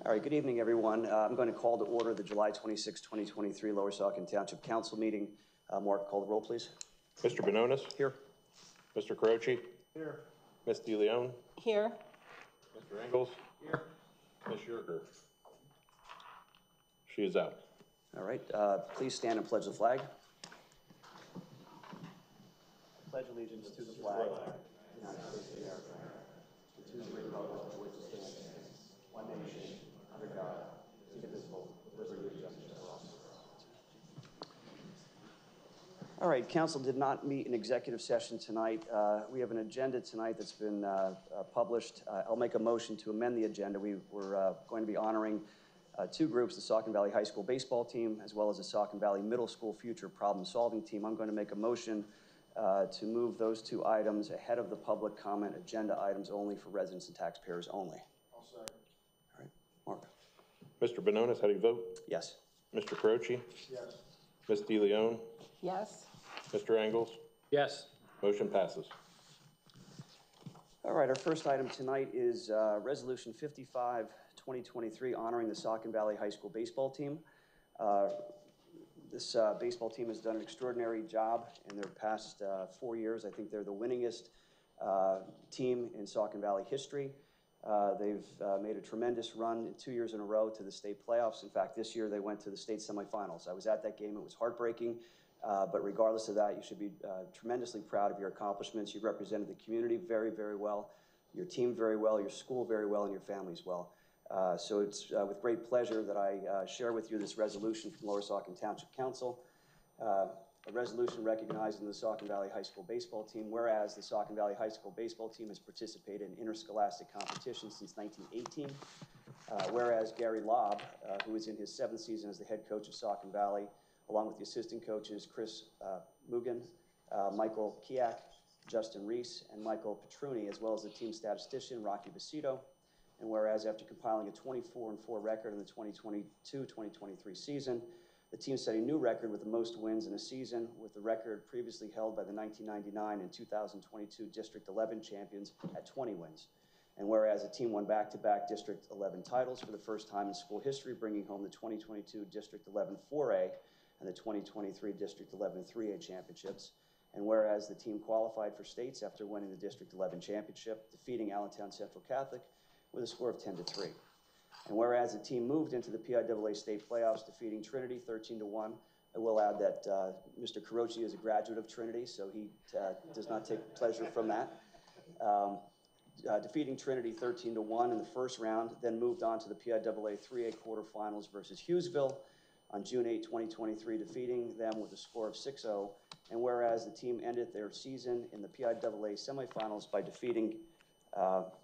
All right, good evening, everyone. I'm going to call to order the July 26, 2023 Lower Saucon Township Council meeting. Mark, call the roll, please. Mr. Bononis? Here. Mr. Croce? Here. Ms. DeLeon? Here. Mr. Engels? Here. Ms. Yerger? She is out. All right, please stand and pledge the flag. I pledge allegiance to the flag of the United States of America, and to the republic for which it stands, one nation, under God, indivisible, with liberty and justice for all. All right, council did not meet in executive session tonight. We have an agenda tonight that's been published. I'll make a motion to amend the agenda. We're going to be honoring two groups, the Saucon Valley High School baseball team, as well as the Saucon Valley Middle School future problem-solving team. I'm going to make a motion to move those two items ahead of the public comment agenda items only for residents and taxpayers only. I'll second. All right, Mark. Mr. Bononis, how do you vote? Yes. Mr. Croce? Yes. Ms. DeLeon? Yes. Mr. Engels? Yes. Motion passes. All right, our first item tonight is Resolution 55, 2023, honoring the Saucon Valley High School baseball team. This baseball team has done an extraordinary job in their past 4 years. I think they're the winningest team in Saucon Valley history. They've made a tremendous run 2 years in a row to the state playoffs. In fact, this year they went to the state semifinals. I was at that game. It was heartbreaking. But regardless of that, you should be tremendously proud of your accomplishments. You represented the community very, very well, your team very well, your school very well, and your families well. So it's with great pleasure that I share with you this resolution from Lower Saucon Township Council. A resolution recognizing the Saucon Valley High School baseball team, whereas the Saucon Valley High School baseball team has participated in interscholastic competition since 1918. Whereas Gary Lobb, who is in his 7th season as the head coach of Saucon Valley, along with the assistant coaches Chris Mugen, Michael Kiak, Justin Reese, and Michael Petruni, as well as the team statistician Rocky Basito. And whereas after compiling a 24-4 record in the 2022-2023 season, the team set a new record with the most wins in a season, with the record previously held by the 1999 and 2022 District 11 champions at 20 wins. And whereas the team won back-to-back District 11 titles for the first time in school history, bringing home the 2022 District 11 4A and the 2023 District 11 3A championships. And whereas the team qualified for states after winning the District 11 championship, defeating Allentown Central Catholic with a score of 10-3. And whereas the team moved into the PIAA state playoffs, defeating Trinity 13-1. I will add that Mr. Croce is a graduate of Trinity, so he does not take pleasure from that. Defeating Trinity 13-1 in the first round, then moved on to the PIAA 3A quarterfinals versus Hughesville on June 8, 2023, defeating them with a score of 6-0. And whereas the team ended their season in the PIAA semifinals by defeating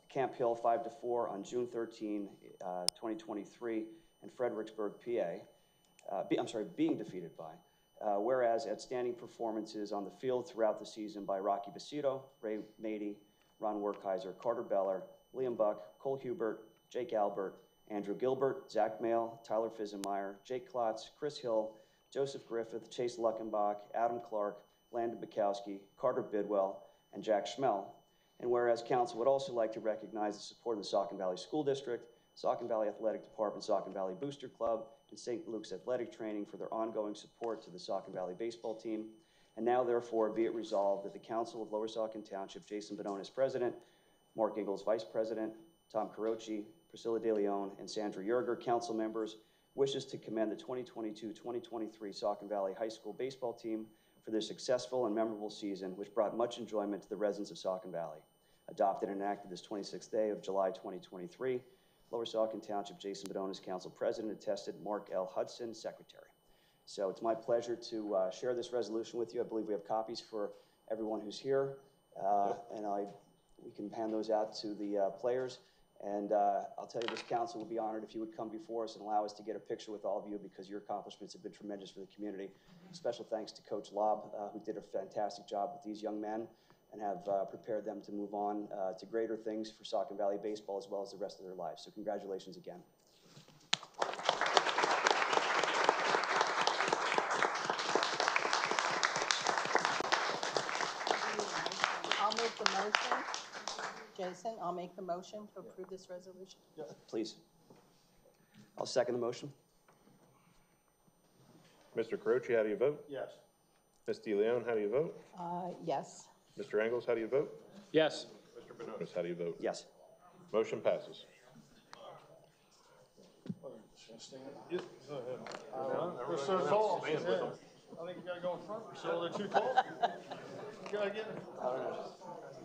Camp Hill 5-4 on June 13, 2023 in Fredericksburg, PA. Being defeated by. Whereas outstanding performances on the field throughout the season by Rocky Basito, Ray Mady, Ron Werkheiser, Carter Beller, Liam Buck, Cole Hubert, Jake Albert, Andrew Gilbert, Zach Mayle, Tyler Fisenmeyer, Jake Klotz, Chris Hill, Joseph Griffith, Chase Luckenbach, Adam Clark, Landon Bukowski, Carter Bidwell, and Jack Schmel. And whereas council would also like to recognize the support of the Saucon Valley School District, Saucon Valley Athletic Department, Saucon Valley Booster Club, and St. Luke's Athletic Training for their ongoing support to the Saucon Valley baseball team. And now, therefore, be it resolved that the Council of Lower Saucon Township, Jason Bononis, President, Mark Engels, Vice President, Tom Croce, Priscilla DeLeon, and Sandra Yerger, council members, wishes to commend the 2022-2023 Saucon Valley High School baseball team for this successful and memorable season, which brought much enjoyment to the residents of Saucon Valley. Adopted and enacted this 26th day of July 2023, Lower Saucon Township, Jason Bedonis, Council President, attested, Mark L. Hudson, Secretary. So it's my pleasure to share this resolution with you. I believe we have copies for everyone who's here, and we can hand those out to the players. And I'll tell you, this council will be honored if you would come before us and allow us to get a picture with all of you, because your accomplishments have been tremendous for the community. Special thanks to Coach Lobb, who did a fantastic job with these young men and have prepared them to move on to greater things for Saucon Valley baseball as well as the rest of their lives. So congratulations again. I'll make the motion. Jason, I'll make the motion to approve this resolution. Please. I'll second the motion. Mr. Carochi, how do you vote? Yes. Ms. DeLeon, how do you vote? Yes. Mr. Engels, how do you vote? Yes. Mr. Bedonis, how do you vote? Yes. Motion passes. They're so tall. I think you gotta go in front. So they're too tall. You gotta get. I don't know.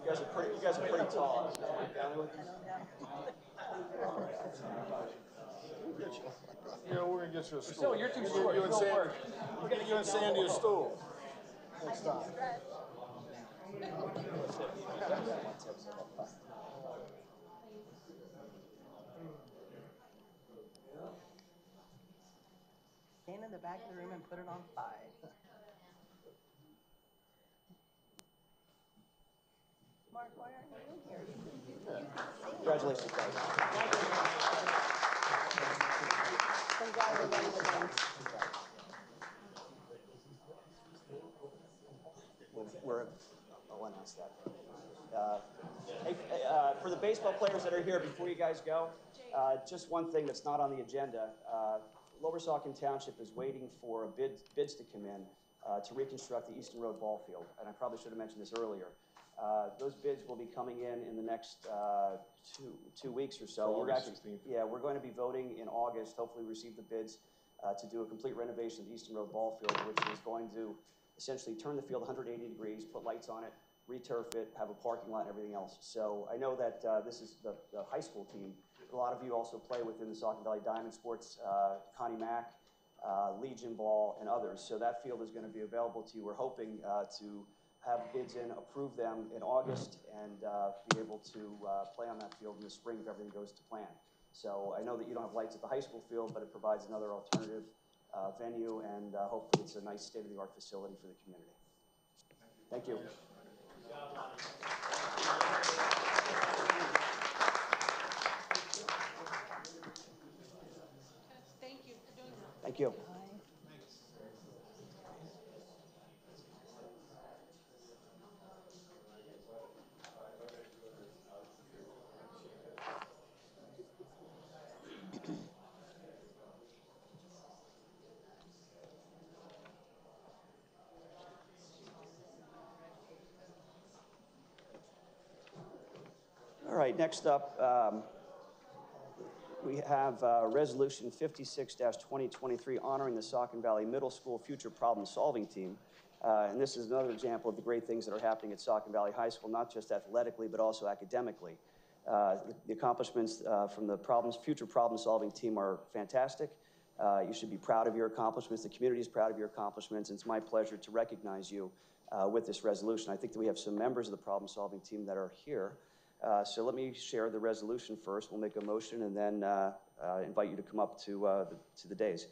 You guys are pretty tall. Yeah, we're gonna get you a stool. You're too short. You and Sandy. We're gonna give you and Sandy a stool next time. Stand in the back of the room and put it on 5. Mark, why aren't you in here? Congratulations, guys. Congratulations. I'll announce that. For the baseball players that are here, before you guys go, just one thing that's not on the agenda. Lower Saucon Township is waiting for bids to come in to reconstruct the Easton Road ball field, and I probably should have mentioned this earlier. Those bids will be coming in the next two weeks or so. We're going to be voting in August, hopefully receive the bids to do a complete renovation of the Easton Road ball field, which is going to essentially turn the field 180 degrees, put lights on it, re-turf it, have a parking lot and everything else. So I know that this is the high school team. A lot of you also play within the Saucon Valley Diamond Sports, Connie Mack, Legion Ball, and others. So that field is going to be available to you. We're hoping to have bids in, approve them in August, and be able to play on that field in the spring if everything goes to plan. So I know that you don't have lights at the high school field, but it provides another alternative venue, and hopefully it's a nice state-of-the-art facility for the community. Thank you. Thank you for doing that. Thank you. All right, next up, we have Resolution 56-2023 honoring the Saucon Valley Middle School Future Problem Solving Team. And this is another example of the great things that are happening at Saucon Valley High School, not just athletically, but also academically. The accomplishments from the Future Problem Solving Team are fantastic. You should be proud of your accomplishments. The community is proud of your accomplishments, and it's my pleasure to recognize you with this resolution. I think that we have some members of the Problem Solving Team that are here. So let me share the resolution first. We'll make a motion and then invite you to come up to the dais.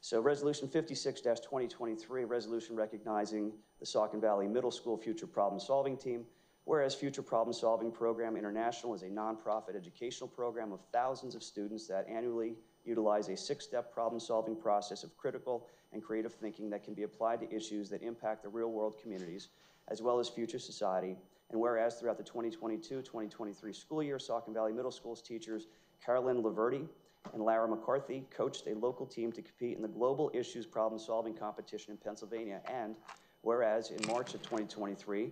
So Resolution 56-2023, resolution recognizing the Saucon Valley Middle School Future Problem Solving Team. Whereas Future Problem Solving Program International is a nonprofit educational program of thousands of students that annually utilize a 6-step problem-solving process of critical and creative thinking that can be applied to issues that impact the real-world communities, as well as future society. And whereas throughout the 2022-2023 school year, Saucon Valley Middle School's teachers Carolyn Laverty and Lara McCarthy coached a local team to compete in the Global Issues Problem-Solving Competition in Pennsylvania. And whereas in March of 2023,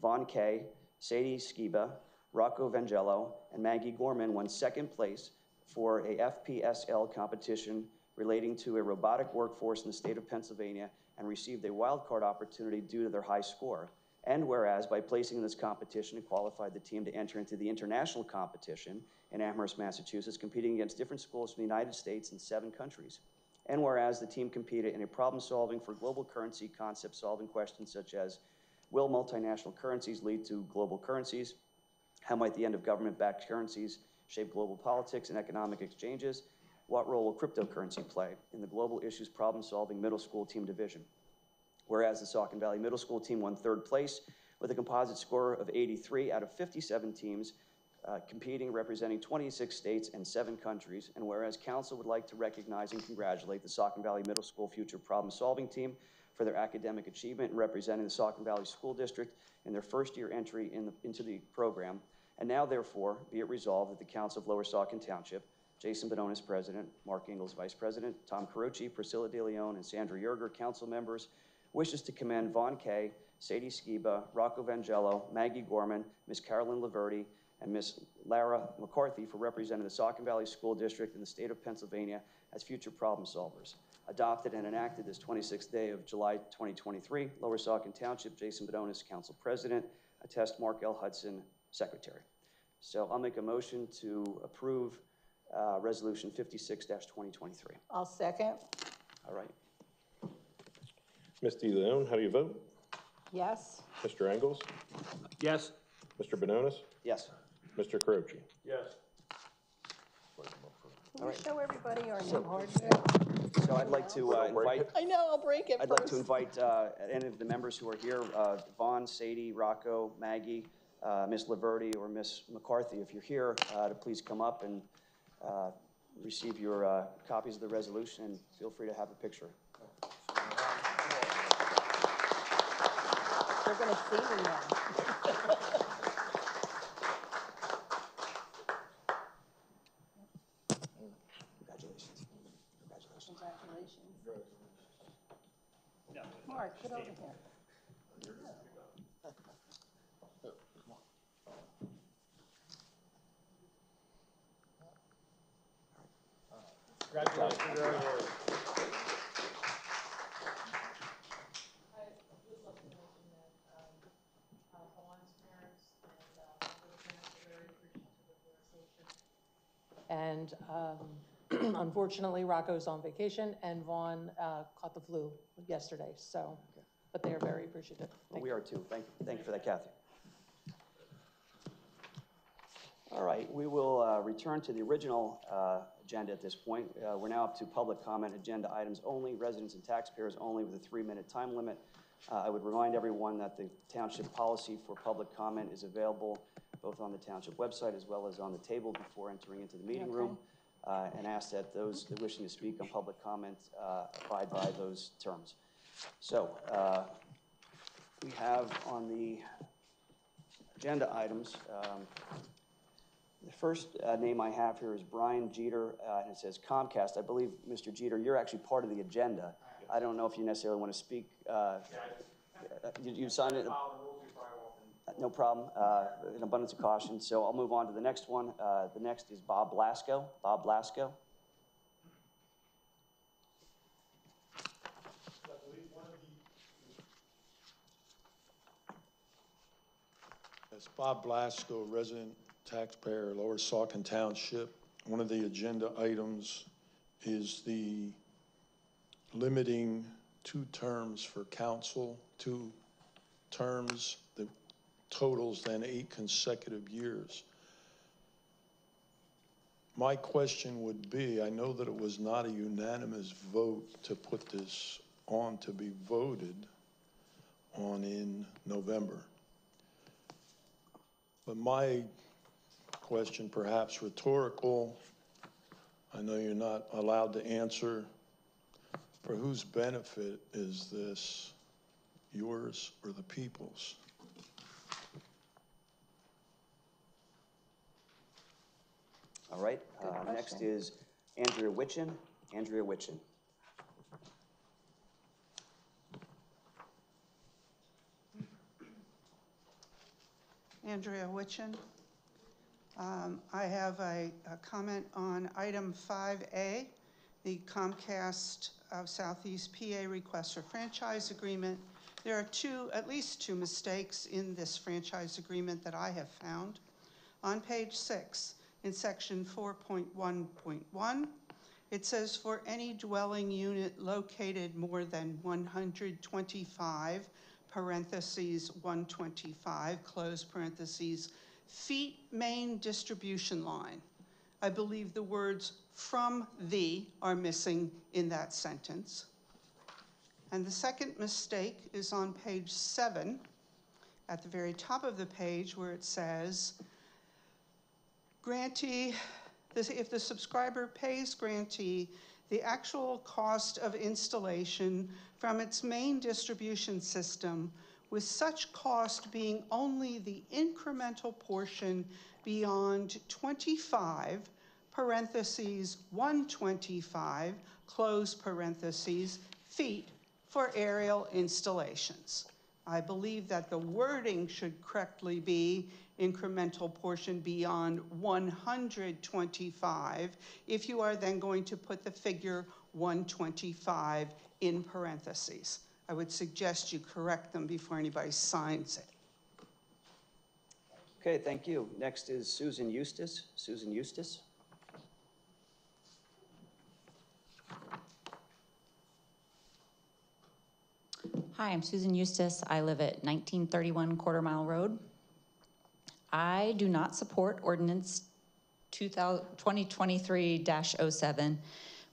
Vaughn Kay, Sadie Skiba, Rocco Vangello, and Maggie Gorman won second place for a FPSL competition relating to a robotic workforce in the state of Pennsylvania and received a wild card opportunity due to their high score. And whereas by placing in this competition, it qualified the team to enter into the international competition in Amherst, Massachusetts, competing against different schools from the United States and 7 countries. And whereas the team competed in a problem-solving for global currency concept-solving questions such as, will multinational currencies lead to global currencies? How might the end of government-backed currencies shape global politics and economic exchanges? What role will cryptocurrency play in the global issues problem-solving middle school team division? Whereas the Saucon Valley Middle School team won 3rd place with a composite score of 83 out of 57 teams competing, representing 26 states and 7 countries. And whereas council would like to recognize and congratulate the Saucon Valley Middle School Future Problem-Solving Team for their academic achievement in representing the Saucon Valley School District in their first-year entry into the program. And now, therefore, be it resolved that the Council of Lower Saucon Township, Jason Bononis, President, Mark Ingalls, Vice President, Tom Carucci, Priscilla DeLeon, and Sandra Yerger, Council members, wishes to commend Vaughn Kay, Sadie Skiba, Rocco Vangello, Maggie Gorman, Ms. Carolyn Laverty, and Ms. Lara McCarthy for representing the Saucon Valley School District in the state of Pennsylvania as future problem solvers. Adopted and enacted this 26th day of July 2023, Lower Saucon Township, Jason Bononis, Council President, attest Mark L. Hudson, Secretary. So I'll make a motion to approve Resolution 56-2023. I'll second. All right. Ms. DeLeon, how do you vote? Yes. Mr. Engels? Yes. Mr. Bononis? Yes. Mr. Carucci? Yes. Can we show everybody our new hardware? So I'd like to invite. I know, I'll break it I'd first. like to invite any of the members who are here, Vaughn, Sadie, Rocco, Maggie, Ms. Laverty, or Ms. McCarthy, if you're here, to please come up and receive your copies of the resolution, and feel free to have a picture. They're going to see me now. Congratulations. Congratulations. Congratulations. Mark, get over here. Congratulations. I would love to mention that Vaughn's parents and other parents are very appreciative of their association. And unfortunately, Rocco's on vacation, and Vaughn caught the flu yesterday. So, but they are very appreciative. Well, we are too. Thank you for that, Kathy. All right, we will return to the original agenda at this point. We're now up to public comment agenda items only, residents and taxpayers only, with a 3-minute time limit. I would remind everyone that the township policy for public comment is available both on the township website as well as on the table before entering into the meeting room, and ask that those wishing to speak on public comment abide by those terms. So we have on the agenda items, the first name I have here is Brian Jeter, and it says Comcast. I believe, Mr. Jeter, you're actually part of the agenda. I don't know if you necessarily want to speak. You signed it? No problem. An abundance of caution. So I'll move on to the next one. The next is Bob Blasco. Bob Blasco. Yes, Bob Blasco, resident taxpayer, Lower Saucon Township. One of the agenda items is the limiting 2 terms for council, 2 terms that totals then 8 consecutive years. My question would be, I know that it was not a unanimous vote to put this on to be voted on in November. But my question, perhaps rhetorical, I know you're not allowed to answer. For whose benefit is this, yours or the people's? All right. Next is Andrea Witchin. Andrea Witchin. Andrea Witchin. I have a comment on item 5A, the Comcast of Southeast PA request for franchise agreement. There are at least two mistakes in this franchise agreement that I have found. On page 6, in section 4.1.1, it says for any dwelling unit located more than 125, parentheses 125, close parentheses, feet main distribution line. I believe the words from the are missing in that sentence. And the second mistake is on page 7, at the very top of the page, where it says, grantee, if the subscriber pays grantee the actual cost of installation from its main distribution system, with such cost being only the incremental portion beyond 25, parentheses 125, close parentheses, feet for aerial installations. I believe that the wording should correctly be incremental portion beyond 125 if you are then going to put the figure 125 in parentheses. I would suggest you correct them before anybody signs it. Okay, thank you. Next is Susan Eustace. Susan Eustace. Hi, I'm Susan Eustace. I live at 1931 Quarter Mile Road. I do not support Ordinance 2023-07,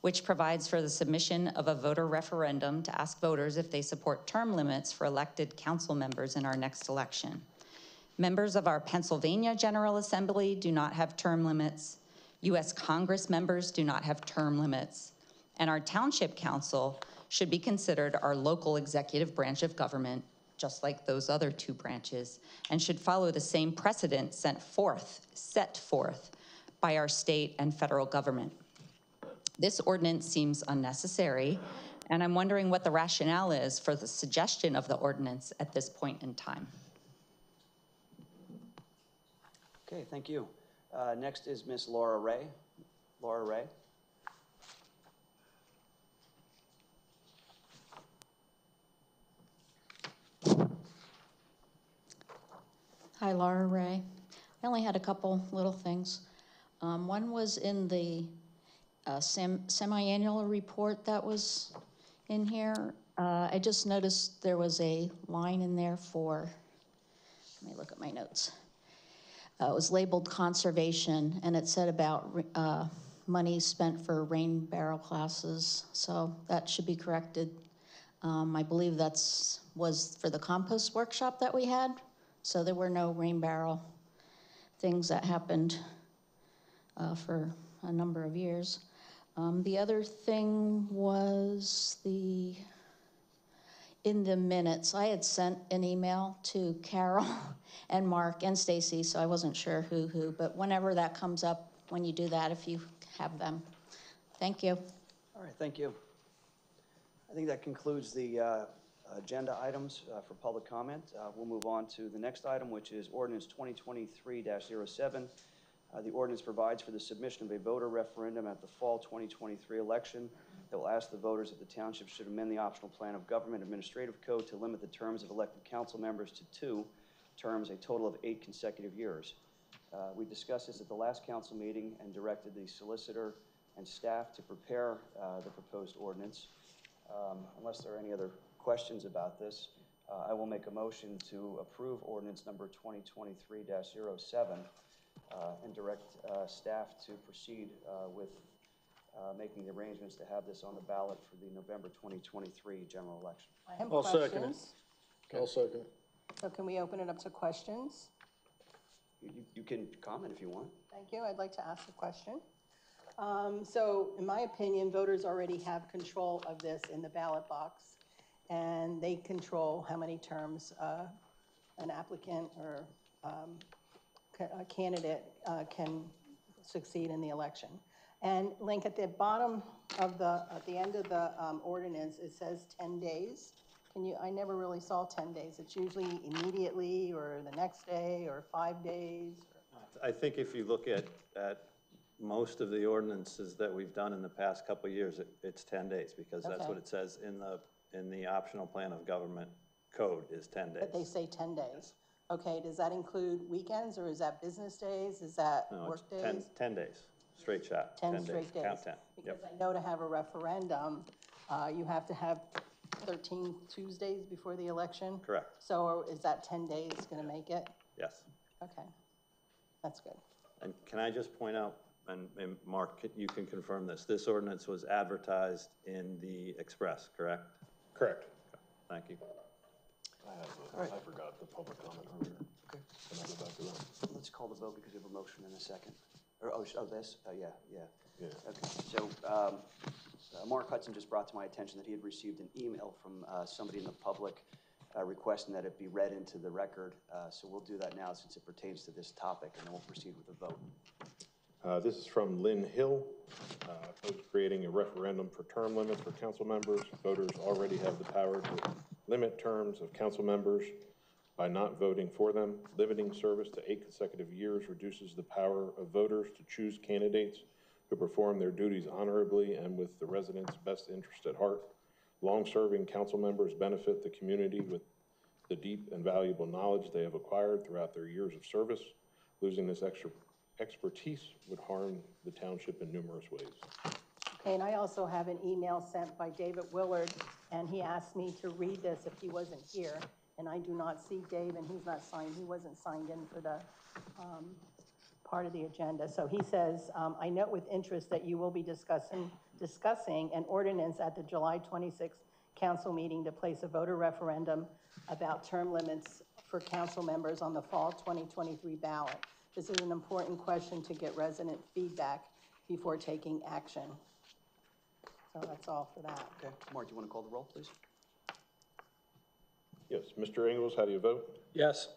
which provides for the submission of a voter referendum to ask voters if they support term limits for elected council members in our next election. Members of our Pennsylvania General Assembly do not have term limits. U.S. Congress members do not have term limits. And our Township Council should be considered our local executive branch of government, just like those other two branches, and should follow the same precedent set forth by our state and federal government. This ordinance seems unnecessary, and I'm wondering what the rationale is for the suggestion of the ordinance at this point in time. Okay, thank you. Next is Miss Laura Ray. Laura Ray. Hi, Laura Ray. I only had a couple little things. One was in the semi-annual report that was in here. I just noticed there was a line in there for, let me look at my notes. It was labeled conservation, and it said about money spent for rain barrel classes, so that should be corrected. I believe was for the compost workshop that we had. So there were no rain barrel things that happened for a number of years. The other thing was in the minutes, I had sent an email to Carol and Mark and Stacy, so I wasn't sure who, but whenever that comes up, when you do that, if you have them. Thank you. All right, thank you. I think that concludes the agenda items for public comment. We'll move on to the next item, which is Ordinance 2023-07. The ordinance provides for the submission of a voter referendum at the fall 2023 election that will ask the voters if the township should amend the optional plan of government administrative code to limit the terms of elected council members to 2 terms, a total of 8 consecutive years. We discussed this at the last council meeting and directed the solicitor and staff to prepare the proposed ordinance. Unless there are any other questions about this, I will make a motion to approve ordinance number 2023-07 and direct staff to proceed with making the arrangements to have this on the ballot for the November 2023 general election. I have I'll second it. questions. I'll second it. So can we open it up to questions? You can comment if you want. Thank you. I'd like to ask a question. So in my opinion, voters already have control of this in the ballot box, and they control how many terms an applicant or a candidate can succeed in the election. And Link, at the bottom of at the end of the ordinance, it says 10 days. I never really saw 10 days. It's usually immediately or the next day or 5 days. I think if you look at most of the ordinances that we've done in the past couple of years, it's 10 days, because that's Okay. what it says in the optional plan of government code is 10 days. But they say 10 days. Okay, does that include weekends, or is that business days? Is that No, work it's days? 10 days, straight shot. 10 straight days? Count 10, Because yep. I know to have a referendum, you have to have 13 Tuesdays before the election? Correct. So is that 10 days going to make it? Yes. Okay, that's good. And can I just point out, and Mark, you can confirm this ordinance was advertised in the Express, correct? Correct. Thank you. I forgot the public comment earlier. Okay. Can I go back to that? Let's call the vote because we have a motion in a second. This? Yeah. Yeah. Okay, so Mark Hudson just brought to my attention that he had received an email from somebody in the public requesting that it be read into the record. So we'll do that now since it pertains to this topic, and then we'll proceed with the vote. This is from Lynn Hill, creating a referendum for term limits for council members. Voters already have the power to limit terms of council members by not voting for them. Limiting service to 8 consecutive years reduces the power of voters to choose candidates who perform their duties honorably and with the residents' best interest at heart. Long-serving council members benefit the community with the deep and valuable knowledge they have acquired throughout their years of service. Losing this extra expertise would harm the township in numerous ways. Okay, and I also have an email sent by David Willard, and he asked me to read this if he wasn't here. And I do not see Dave, and he's not signed. He wasn't signed in for the part of the agenda. So he says, I note with interest that you will be discussing an ordinance at the July 26th council meeting to place a voter referendum about term limits for council members on the fall 2023 ballot. This is an important question to get resident feedback before taking action. So that's all for that. Okay, Mark, do you want to call the roll, please? Yes, Mr. Ingles, how do you vote? Yes.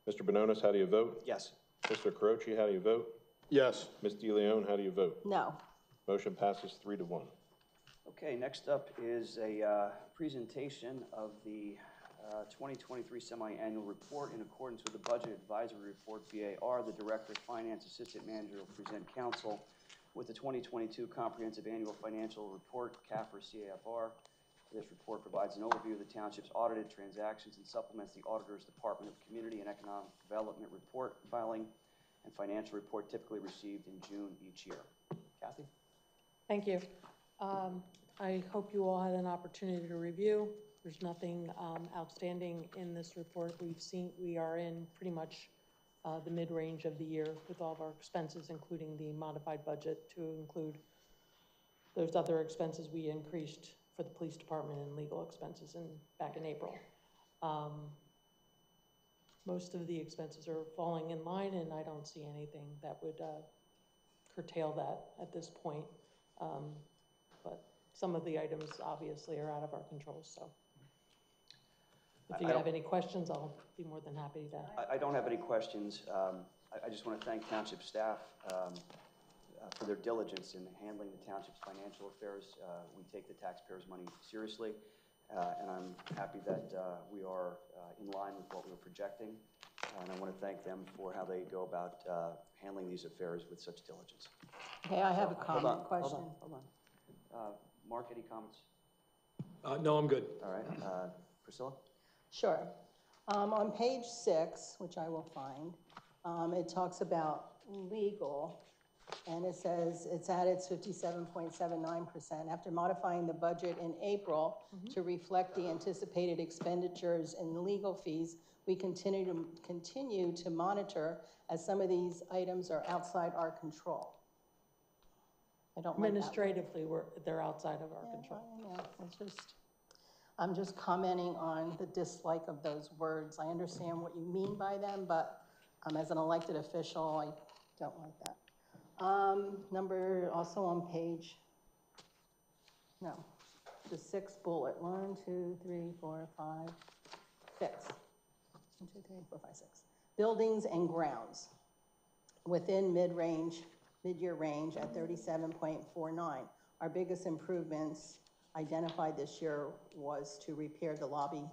Mr. Bononis, how do you vote? Yes. Mr. Carochi, how do you vote? Yes. Ms. DeLeon, how do you vote? No. Motion passes 3-1. Okay, next up is a presentation of the 2023 semi-annual report in accordance with the Budget Advisory Report, BAR. The Director of Finance Assistant Manager will present council with the 2022 Comprehensive Annual Financial Report, CAFR CAFR. This report provides an overview of the township's audited transactions and supplements the Auditor's Department of Community and Economic Development report filing and financial report typically received in June each year. Kathy? Thank you. I hope you all had an opportunity to review. There's nothing outstanding in this report. We are in pretty much the mid-range of the year with all of our expenses, including the modified budget to include those other expenses we increased for the police department and legal expenses back in April. Most of the expenses are falling in line, and I don't see anything that would curtail that at this point. But some of the items obviously are out of our control, so. If you have any questions, I'll be more than happy to. I don't have any questions. I just want to thank township staff for their diligence in handling the township's financial affairs. We take the taxpayers' money seriously, and I'm happy that we are in line with what we were projecting. And I want to thank them for how they go about handling these affairs with such diligence. Okay, I have a comment, question. Hold on. Mark, any comments? No, I'm good. All right. Priscilla? Sure. On page 6, which I will find, it talks about legal, and it says it's at its 57.79%. After modifying the budget in April to reflect the anticipated expenditures in legal fees, we continue to monitor as some of these items are outside our control. I don't like that. Administratively, they're outside of our control. I'm just commenting on the dislike of those words. I understand what you mean by them, but as an elected official, I don't like that. Number, also on page, the 6th bullet. 1, 2, 3, 4, 5, 6. 1, 2, 3, 4, 5, 6. Buildings and grounds within mid-year range at 37.49. Our biggest improvements identified this year was to repair the lobby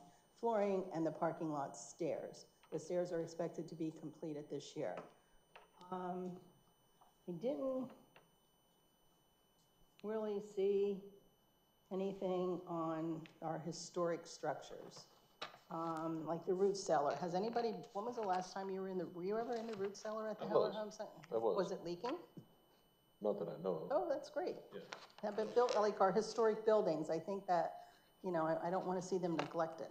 flooring and the parking lot stairs. The stairs are expected to be completed this year. I didn't really see anything on our historic structures. Like the root cellar. Has anybody, when was the last time you were you ever in the root cellar at the Heller Home Center? I was. Was it leaking? Not that I know of. Oh, that's great. Yeah. Have been built, like our historic buildings, I think that, you know, I don't want to see them neglected.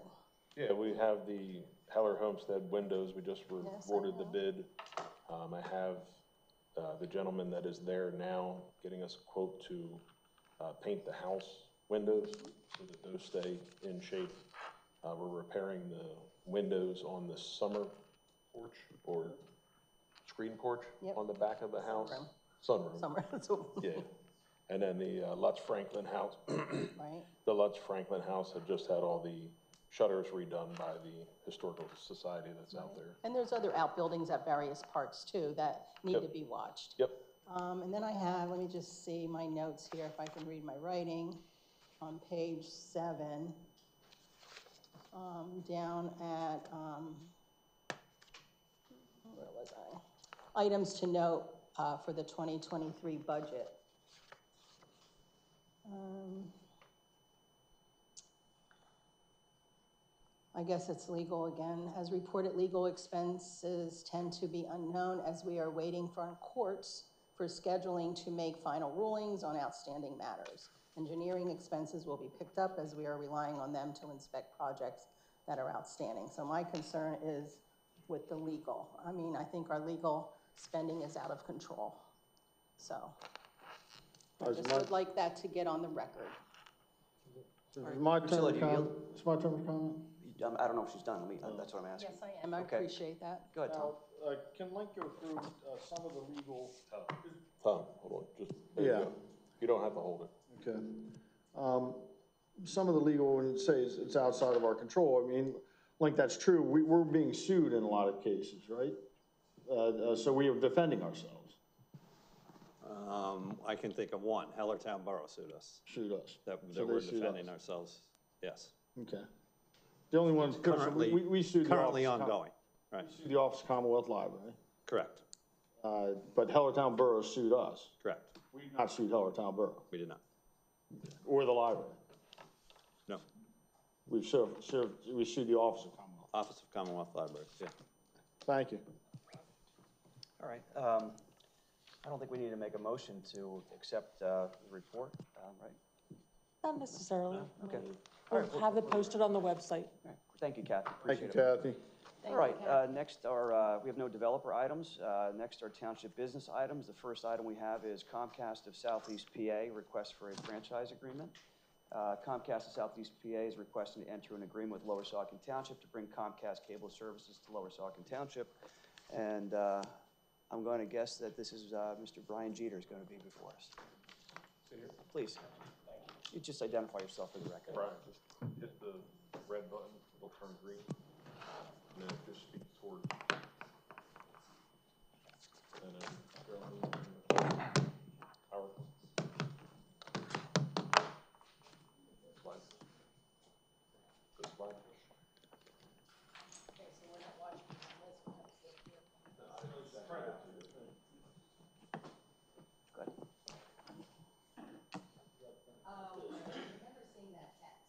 Yeah, we have the Heller Homestead windows, we just Yes, I awarded the know. bid. I have the gentleman that is there now getting us a quote to paint the house windows so that those stay in shape. We're repairing the windows on the summer porch or screen porch Yep. on the back of the house. Sunroom. Sunroom. Yeah. And then the Lutz Franklin house, Right? the Lutz Franklin house had just had all the shutters redone by the Historical Society that's out there. And there's other outbuildings at various parks too that need to be watched. Yep. And then I have, let me just see my notes here, if I can read my writing, on page 7, down at, where was I? Items to note for the 2023 budget. I guess it's legal again. As reported, legal expenses tend to be unknown as we are waiting for our courts for scheduling to make final rulings on outstanding matters. Engineering expenses will be picked up as we are relying on them to inspect projects that are outstanding. So my concern is with the legal. I mean, I think our legal spending is out of control. So I just would like that to get on the record. It's my turn Priscilla, to do you comment. It's my turn to comment. I don't know if she's done, that's what I'm asking. Yes, I am. I Okay. appreciate that. Go ahead, Tom. Now, can Mike go through some of the legal? Tom, hold on, just, there you Yeah. go. You don't have to hold it. Okay. Some of the legal, when it says it's outside of our control, I mean, like that's true. We're being sued in a lot of cases, right? So we are defending ourselves. I can think of one. Hellertown Borough sued us. Sued us. That So we're they sued defending us. ourselves. Yes. Okay. The only ones, Currently, we sued the currently Office of ongoing. Right. We sued the Office of Commonwealth Library. Correct. But Hellertown Borough sued us. Correct. We've not sued Hellertown Borough We did not. or the library. No. We sued the Office of Commonwealth. Office of Commonwealth Library. Yeah. Thank you. All right. I don't think we need to make a motion to accept the report, right? Not necessarily. Okay. We'll have it posted on the website. All right. Thank you, Kathy. Thank you, Appreciate it. Kathy. All right, next are, we have no developer items. Next are township business items. The first item we have is Comcast of Southeast PA, request for a franchise agreement. Comcast of Southeast PA is requesting to enter an agreement with Lower Saucon Township to bring Comcast cable services to Lower Saucon Township. And I'm going to guess that this is Mr. Brian Jeter is going to be before us. Please. You just identify yourself for the record. Brian, just hit the red button, it'll turn green, and then just speak toward. And then power. Slide. Go slide. Go ahead. I remember seeing that text,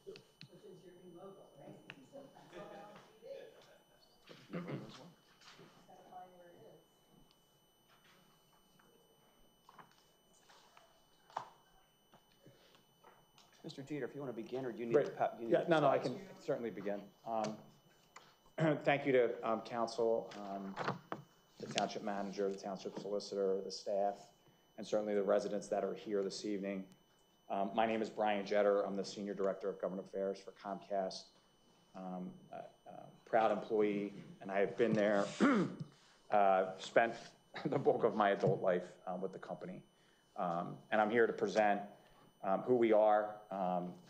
which is your new logo, right? I saw that on TV. Gotta find where it is. Mr. Jeter, if you want to begin, or do you need Great. to? Yeah, no, I can certainly begin. Thank you to council, the township manager, the township solicitor, the staff, and certainly the residents that are here this evening. My name is Brian Jeter. I'm the Senior Director of Government Affairs for Comcast. Proud employee, and I have been there, spent the bulk of my adult life with the company. And I'm here to present who we are,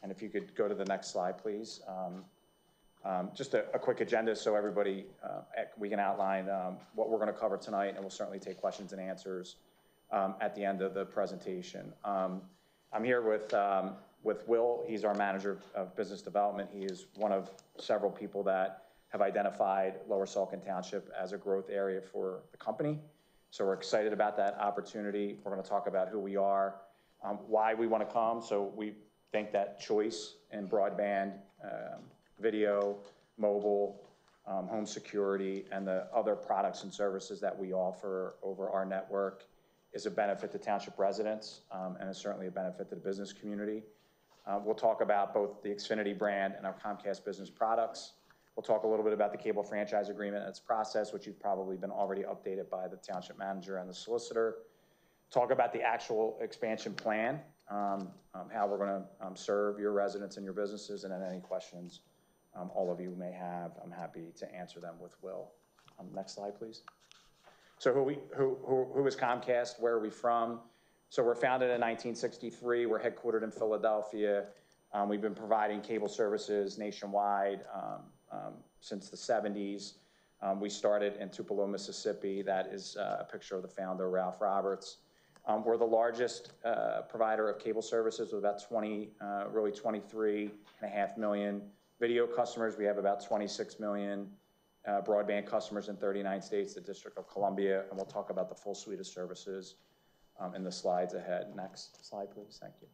and if you could go to the next slide, please. Just a quick agenda so everybody, we can outline what we're going to cover tonight, and we'll certainly take questions and answers at the end of the presentation. I'm here with Will. He's our manager of business development. He is one of several people that have identified Lower Saucon Township as a growth area for the company. So we're excited about that opportunity. We're going to talk about who we are, why we want to come. So we think that choice in broadband, video, mobile, home security, and the other products and services that we offer over our network is a benefit to township residents, and is certainly a benefit to the business community. We'll talk about both the Xfinity brand and our Comcast business products. We'll talk a little bit about the cable franchise agreement and its process, which you've probably been already updated by the township manager and the solicitor. Talk about the actual expansion plan, how we're going to serve your residents and your businesses, and then any questions all of you may have, I'm happy to answer them with Will. Next slide, please. So who is Comcast? Where are we from? So we're founded in 1963. We're headquartered in Philadelphia. We've been providing cable services nationwide since the 70s. We started in Tupelo, Mississippi. That is a picture of the founder, Ralph Roberts. We're the largest provider of cable services with about 23.5 million video customers. We have about 26 million broadband customers in 39 states, the District of Columbia, and we'll talk about the full suite of services in the slides ahead. Next slide, please. Thank you.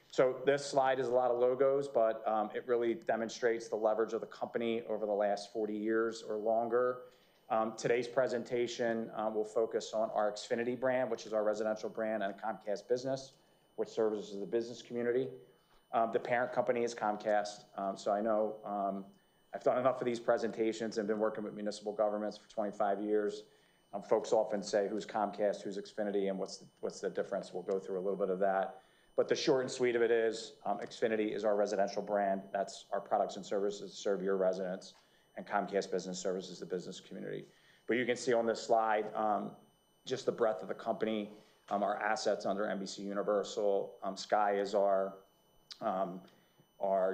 So this slide is a lot of logos, but it really demonstrates the leverage of the company over the last 40 years or longer. Today's presentation will focus on our Xfinity brand, which is our residential brand, and Comcast Business, which services the business community. The parent company is Comcast, so I know I've done enough of these presentations and been working with municipal governments for 25 years. Folks often say, who's Comcast, who's Xfinity, and what's the difference? We'll go through a little bit of that. But the short and sweet of it is, Xfinity is our residential brand. That's our products and services to serve your residents, and Comcast Business services the business community. But you can see on this slide just the breadth of the company, our assets under NBC Universal. Sky is our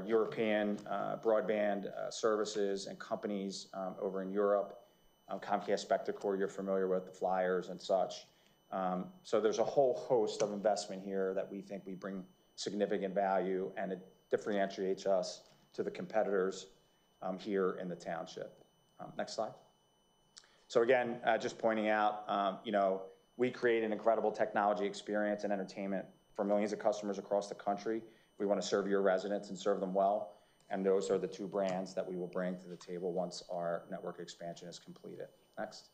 European broadband services and companies over in Europe. Comcast Spectacor, you're familiar with, the Flyers and such. So there's a whole host of investment here that we think we bring significant value, and it differentiates us to the competitors here in the township. Next slide. So again, just pointing out, we create an incredible technology experience and entertainment for millions of customers across the country. We want to serve your residents and serve them well, and those are the two brands that we will bring to the table once our network expansion is completed. Next.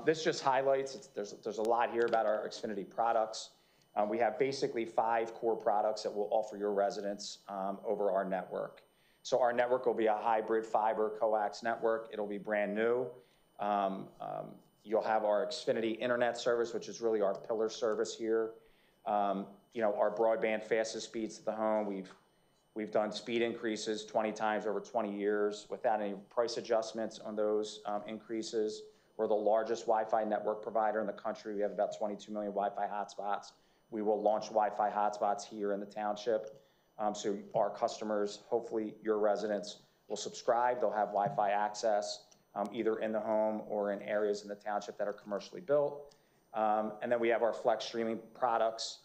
This just highlights, there's a lot here about our Xfinity products. We have basically 5 core products that we'll offer your residents over our network. So our network will be a hybrid fiber coax network. It'll be brand new. You'll have our Xfinity internet service, which is really our pillar service here. Our broadband fastest speeds to the home. We've done speed increases 20 times over 20 years without any price adjustments on those increases. We're the largest Wi-Fi network provider in the country. We have about 22 million Wi-Fi hotspots. We will launch Wi-Fi hotspots here in the township. So our customers, hopefully your residents, will subscribe. They'll have Wi-Fi access either in the home or in areas in the township that are commercially built. And then we have our Flex streaming products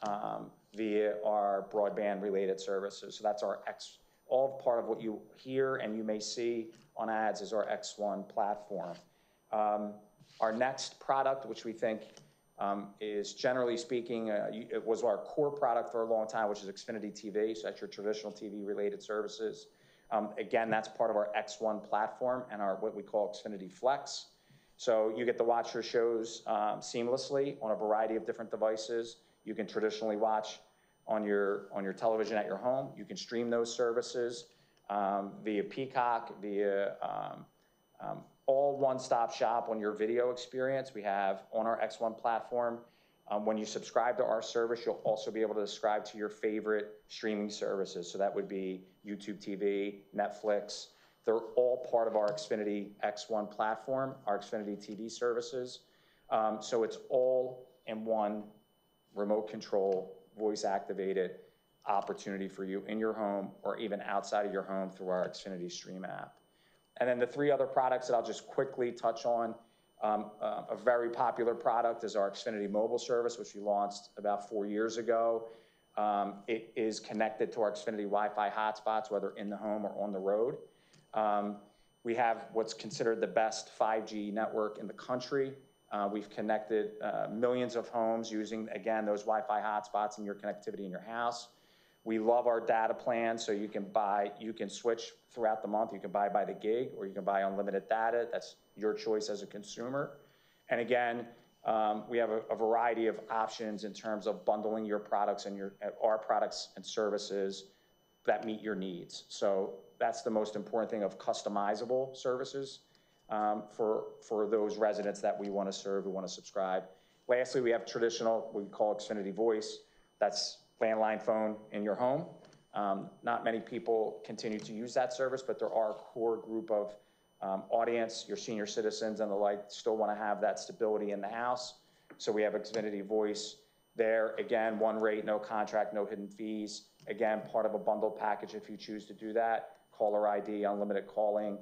via our broadband related services. So that's all part of what you hear and you may see on ads is our X1 platform. Our next product, which we think is generally speaking, it was our core product for a long time, which is Xfinity TV. So that's your traditional TV related services. Again, that's part of our X1 platform and our what we call Xfinity Flex. So you get to watch your shows seamlessly on a variety of different devices. You can traditionally watch on your television at your home. You can stream those services via Peacock, via all one-stop shop on your video experience we have on our X1 platform. When you subscribe to our service, you'll also be able to subscribe to your favorite streaming services. So that would be YouTube TV, Netflix. They're all part of our Xfinity X1 platform, our Xfinity TV services. So it's all in one remote control, voice activated opportunity for you in your home or even outside of your home through our Xfinity Stream app. And then the 3 other products that I'll just quickly touch on. A very popular product is our Xfinity mobile service, which we launched about 4 years ago. It is connected to our Xfinity Wi-Fi hotspots, whether in the home or on the road. We have what's considered the best 5G network in the country. We've connected millions of homes using, again, those Wi-Fi hotspots and your connectivity in your house. We love our data plan, so you can switch throughout the month. You can buy by the gig, or you can buy unlimited data. That's your choice as a consumer. And again, we have a variety of options in terms of bundling your products and our products and services that meet your needs. So that's the most important thing, of customizable services for those residents that we want to serve, who want to subscribe. Lastly, we have traditional, we call Xfinity Voice. That's landline phone in your home. Not many people continue to use that service, but there are a core group of audience, your senior citizens and the like, still want to have that stability in the house. So we have Xfinity Voice there. Again, one rate, no contract, no hidden fees. Again, part of a bundled package if you choose to do that. Caller ID, unlimited calling,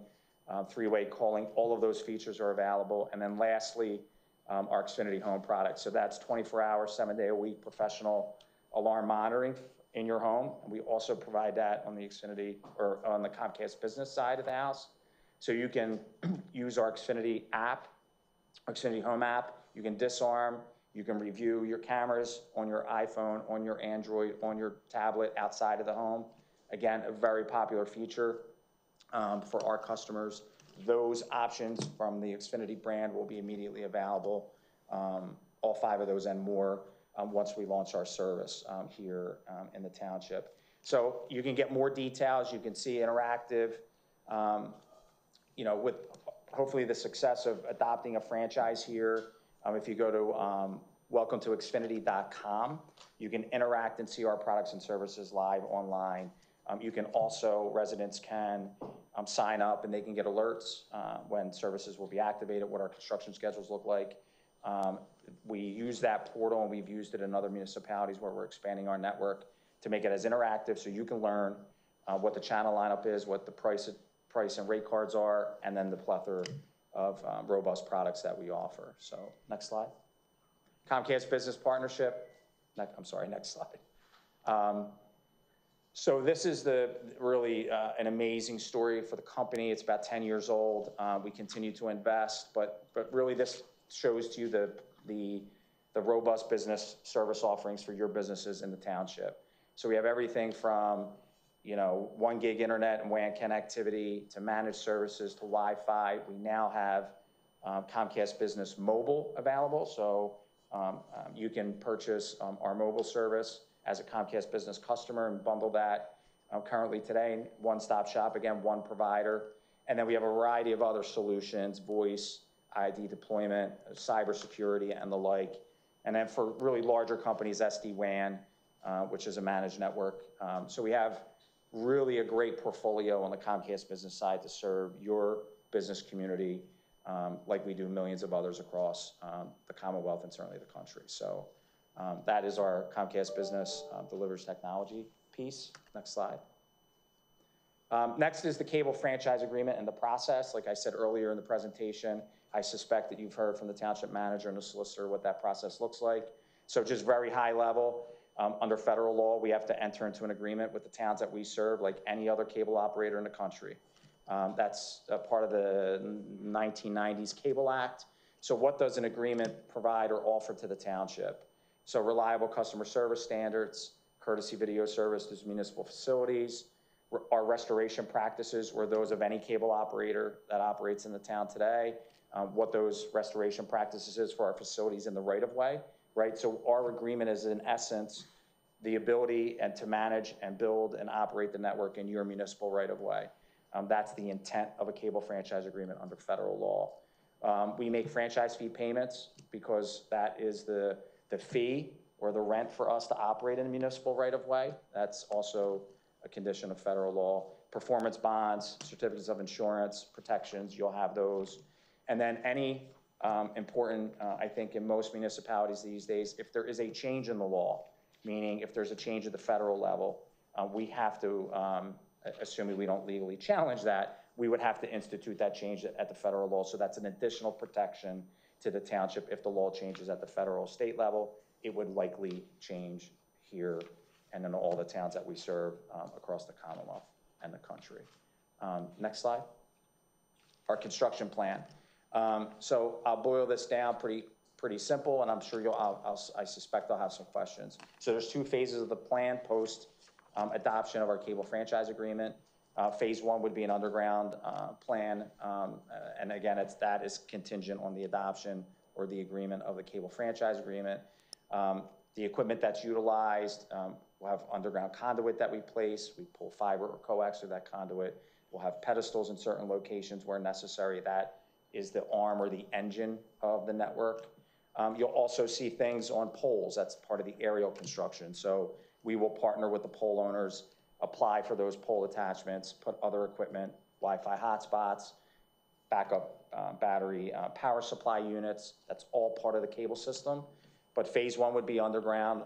three-way calling, all of those features are available. And then lastly, our Xfinity Home product. So that's 24 hours, 7-day-a-week professional alarm monitoring in your home. And we also provide that on the Xfinity, or on the Comcast business side of the house. So you can use our Xfinity app, our Xfinity Home app. You can disarm, you can review your cameras on your iPhone, on your Android, on your tablet outside of the home. Again, a very popular feature for our customers. Those options from the Xfinity brand will be immediately available, all 5 of those and more, once we launch our service here in the township. So you can get more details, you can see interactive, with hopefully the success of adopting a franchise here. If you go to welcome-to-xfinity.com, you can interact and see our products and services live online. You can also, residents can sign up and they can get alerts when services will be activated, what our construction schedules look like. We use that portal, and we've used it in other municipalities where we're expanding our network to make it as interactive so you can learn what the channel lineup is, what the price and rate cards are, and then the plethora of robust products that we offer. So next slide. Comcast Business Partnership. Next slide. So this is really an amazing story for the company. It's about 10 years old. We continue to invest, but really this shows to you the robust business service offerings for your businesses in the township. So we have everything from 1 gig internet and WAN connectivity to managed services to Wi-Fi. We now have Comcast Business Mobile available, so you can purchase our mobile service as a Comcast Business customer and bundle that. Currently today, one-stop shop, again, one provider. And then we have a variety of other solutions, voice, ID deployment, cybersecurity, and the like. And then for really larger companies, SD-WAN, which is a managed network. So we have really a great portfolio on the Comcast Business side to serve your business community, like we do millions of others across the Commonwealth and certainly the country. So that is our Comcast Business delivers technology piece. Next slide. Next is the cable franchise agreement and the process. Like I said earlier in the presentation, I suspect that you've heard from the township manager and the solicitor what that process looks like. So just very high level, under federal law, we have to enter into an agreement with the towns that we serve like any other cable operator in the country. That's a part of the 1990s Cable Act. So what does an agreement provide or offer to the township? So reliable customer service standards, courtesy video service to municipal facilities, our restoration practices were those of any cable operator that operates in the town today, what those restoration practices is for our facilities in the right-of-way, right? So our agreement is in essence the ability and to manage and build and operate the network in your municipal right-of-way. That's the intent of a cable franchise agreement under federal law. We make franchise fee payments because that is the fee or the rent for us to operate in a municipal right-of-way. That's also a condition of federal law. Performance bonds, certificates of insurance, protections, you'll have those. And then any important, I think in most municipalities these days, if there is a change in the law, meaning if there's a change at the federal level, we have to, assuming we don't legally challenge that, we would have to institute that change at the federal law. So that's an additional protection to the township. If the law changes at the federal state level, it would likely change here and in all the towns that we serve across the Commonwealth and the country. Next slide. Our construction plan. So I'll boil this down pretty simple, and I'm sure I suspect I'll have some questions. So there's 2 phases of the plan post adoption of our cable franchise agreement. Phase 1 would be an underground plan, and again, that is contingent on the adoption or the agreement of the cable franchise agreement. The equipment that's utilized, we'll have underground conduit that we place. We pull fiber or coax through that conduit. We'll have pedestals in certain locations where necessary. That is the arm or the engine of the network. You'll also see things on poles. That's part of the aerial construction. So we will partner with the pole owners, apply for those pole attachments, put other equipment, Wi-Fi hotspots, backup battery power supply units. That's all part of the cable system. But phase 1 would be underground.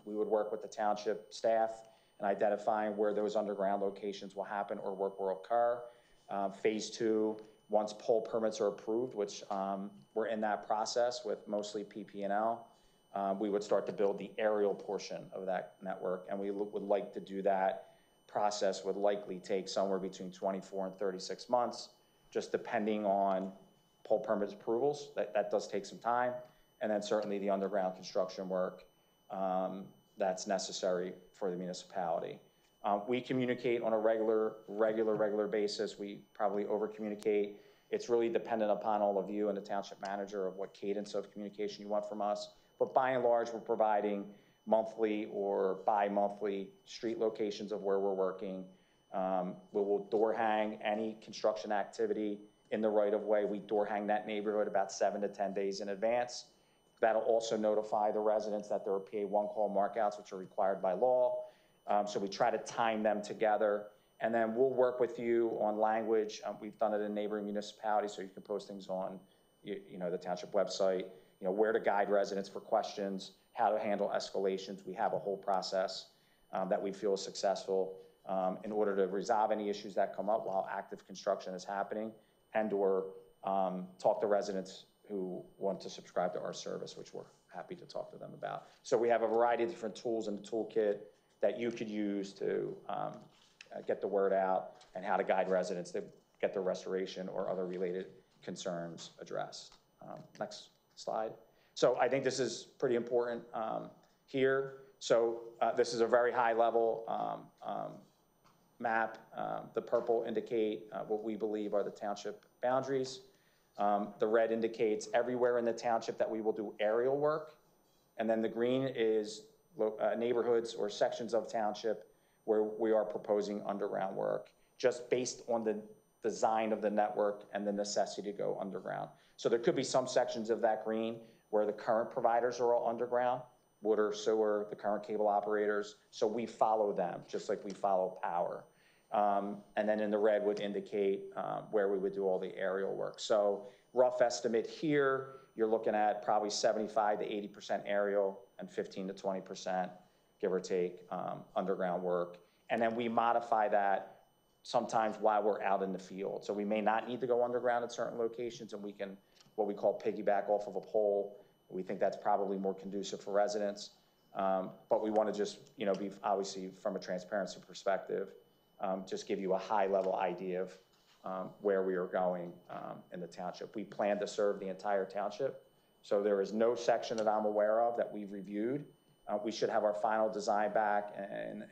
We would work with the township staff in identifying where those underground locations will happen or work will occur. Phase 2, once pole permits are approved, which we're in that process with mostly PP&L, we would start to build the aerial portion of that network, and we would like to do that process would likely take somewhere between 24 and 36 months, just depending on pole permits approvals. That does take some time, and then certainly the underground construction work that's necessary for the municipality. We communicate on a regular basis. We probably over-communicate. It's really dependent upon all of you and the township manager of what cadence of communication you want from us. But by and large, we're providing monthly or bi-monthly street locations of where we're working. We will door hang any construction activity in the right-of-way. We door hang that neighborhood about 7 to 10 days in advance. That'll also notify the residents that there are PA one-call markouts, which are required by law. So we try to time them together. And then we'll work with you on language. We've done it in neighboring municipalities, so you can post things on the township website, where to guide residents for questions, how to handle escalations. We have a whole process that we feel is successful in order to resolve any issues that come up while active construction is happening, and or talk to residents who want to subscribe to our service, which we're happy to talk to them about. So we have a variety of different tools in the toolkit that you could use to get the word out and how to guide residents to get their restoration or other related concerns addressed. Next slide. So I think this is pretty important here. So this is a very high level map. The purple indicate what we believe are the township boundaries. The red indicates everywhere in the township that we will do aerial work. And then the green is neighborhoods or sections of township where we are proposing underground work, just based on the design of the network and the necessity to go underground. So there could be some sections of that green where the current providers are all underground, water, sewer, the current cable operators. So we follow them, just like we follow power. And then in the red would indicate where we would do all the aerial work. So rough estimate here, you're looking at probably 75 to 80% aerial and 15 to 20%, give or take, underground work. And then we modify that sometimes while we're out in the field. So we may not need to go underground at certain locations, and we can, what we call piggyback off of a pole. We think that's probably more conducive for residents. But we want to just, be obviously from a transparency perspective, just give you a high level idea of where we are going in the township. We plan to serve the entire township. So there is no section that I'm aware of that we've reviewed. We should have our final design back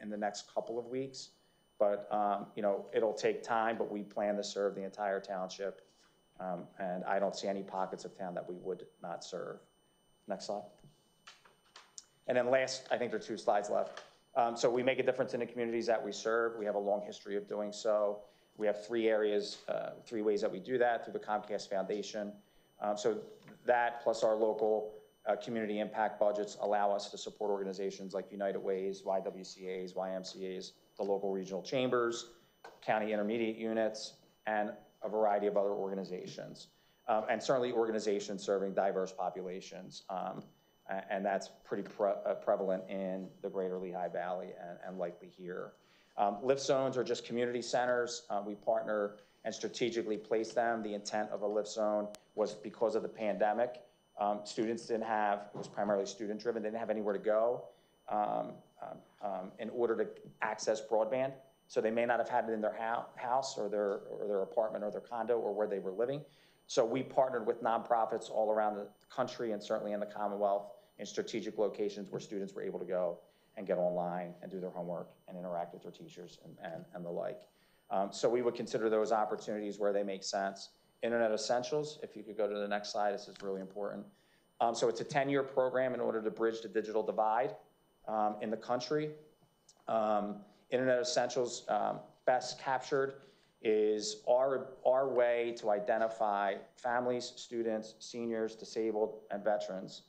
in the next couple of weeks. But, it'll take time, but we plan to serve the entire township. And I don't see any pockets of town that we would not serve. Next slide. And then last, I think there are 2 slides left. So we make a difference in the communities that we serve. We have a long history of doing so. We have 3 areas, 3 ways that we do that through the Comcast Foundation. So that plus our local community impact budgets allow us to support organizations like United Ways, YWCAs, YMCAs, the local regional chambers, county intermediate units, and a variety of other organizations. And certainly organizations serving diverse populations. And that's pretty prevalent in the greater Lehigh Valley and likely here. Lift zones are just community centers. We partner and strategically place them. The intent of a lift zone was because of the pandemic. Students didn't have, it was primarily student driven, they didn't have anywhere to go in order to access broadband. So they may not have had it in their house or their apartment or their condo or where they were living. So we partnered with nonprofits all around the country and certainly in the Commonwealth in strategic locations where students were able to go and get online and do their homework and interact with their teachers and the like. So we would consider those opportunities where they make sense. Internet Essentials, if you could go to the next slide, this is really important. So it's a 10-year program in order to bridge the digital divide in the country. Internet Essentials, best captured, is our way to identify families, students, seniors, disabled, and veterans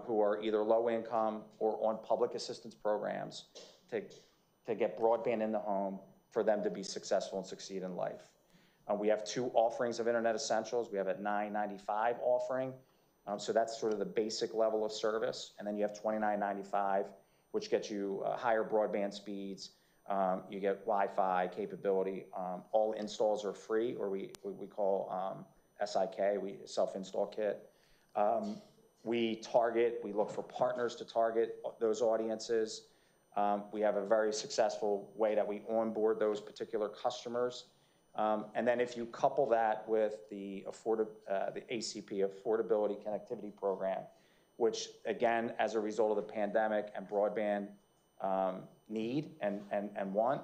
who are either low income or on public assistance programs to get broadband in the home for them to be successful and succeed in life. We have 2 offerings of Internet Essentials. We have a $9.95 offering, so that's sort of the basic level of service, and then you have $29.95, which gets you higher broadband speeds. You get Wi-Fi capability. All installs are free, or we call SIK, self-install kit. We look for partners to target those audiences. We have a very successful way that we onboard those particular customers. And then if you couple that with the ACP, Affordability Connectivity Program, which again, as a result of the pandemic and broadband need and want,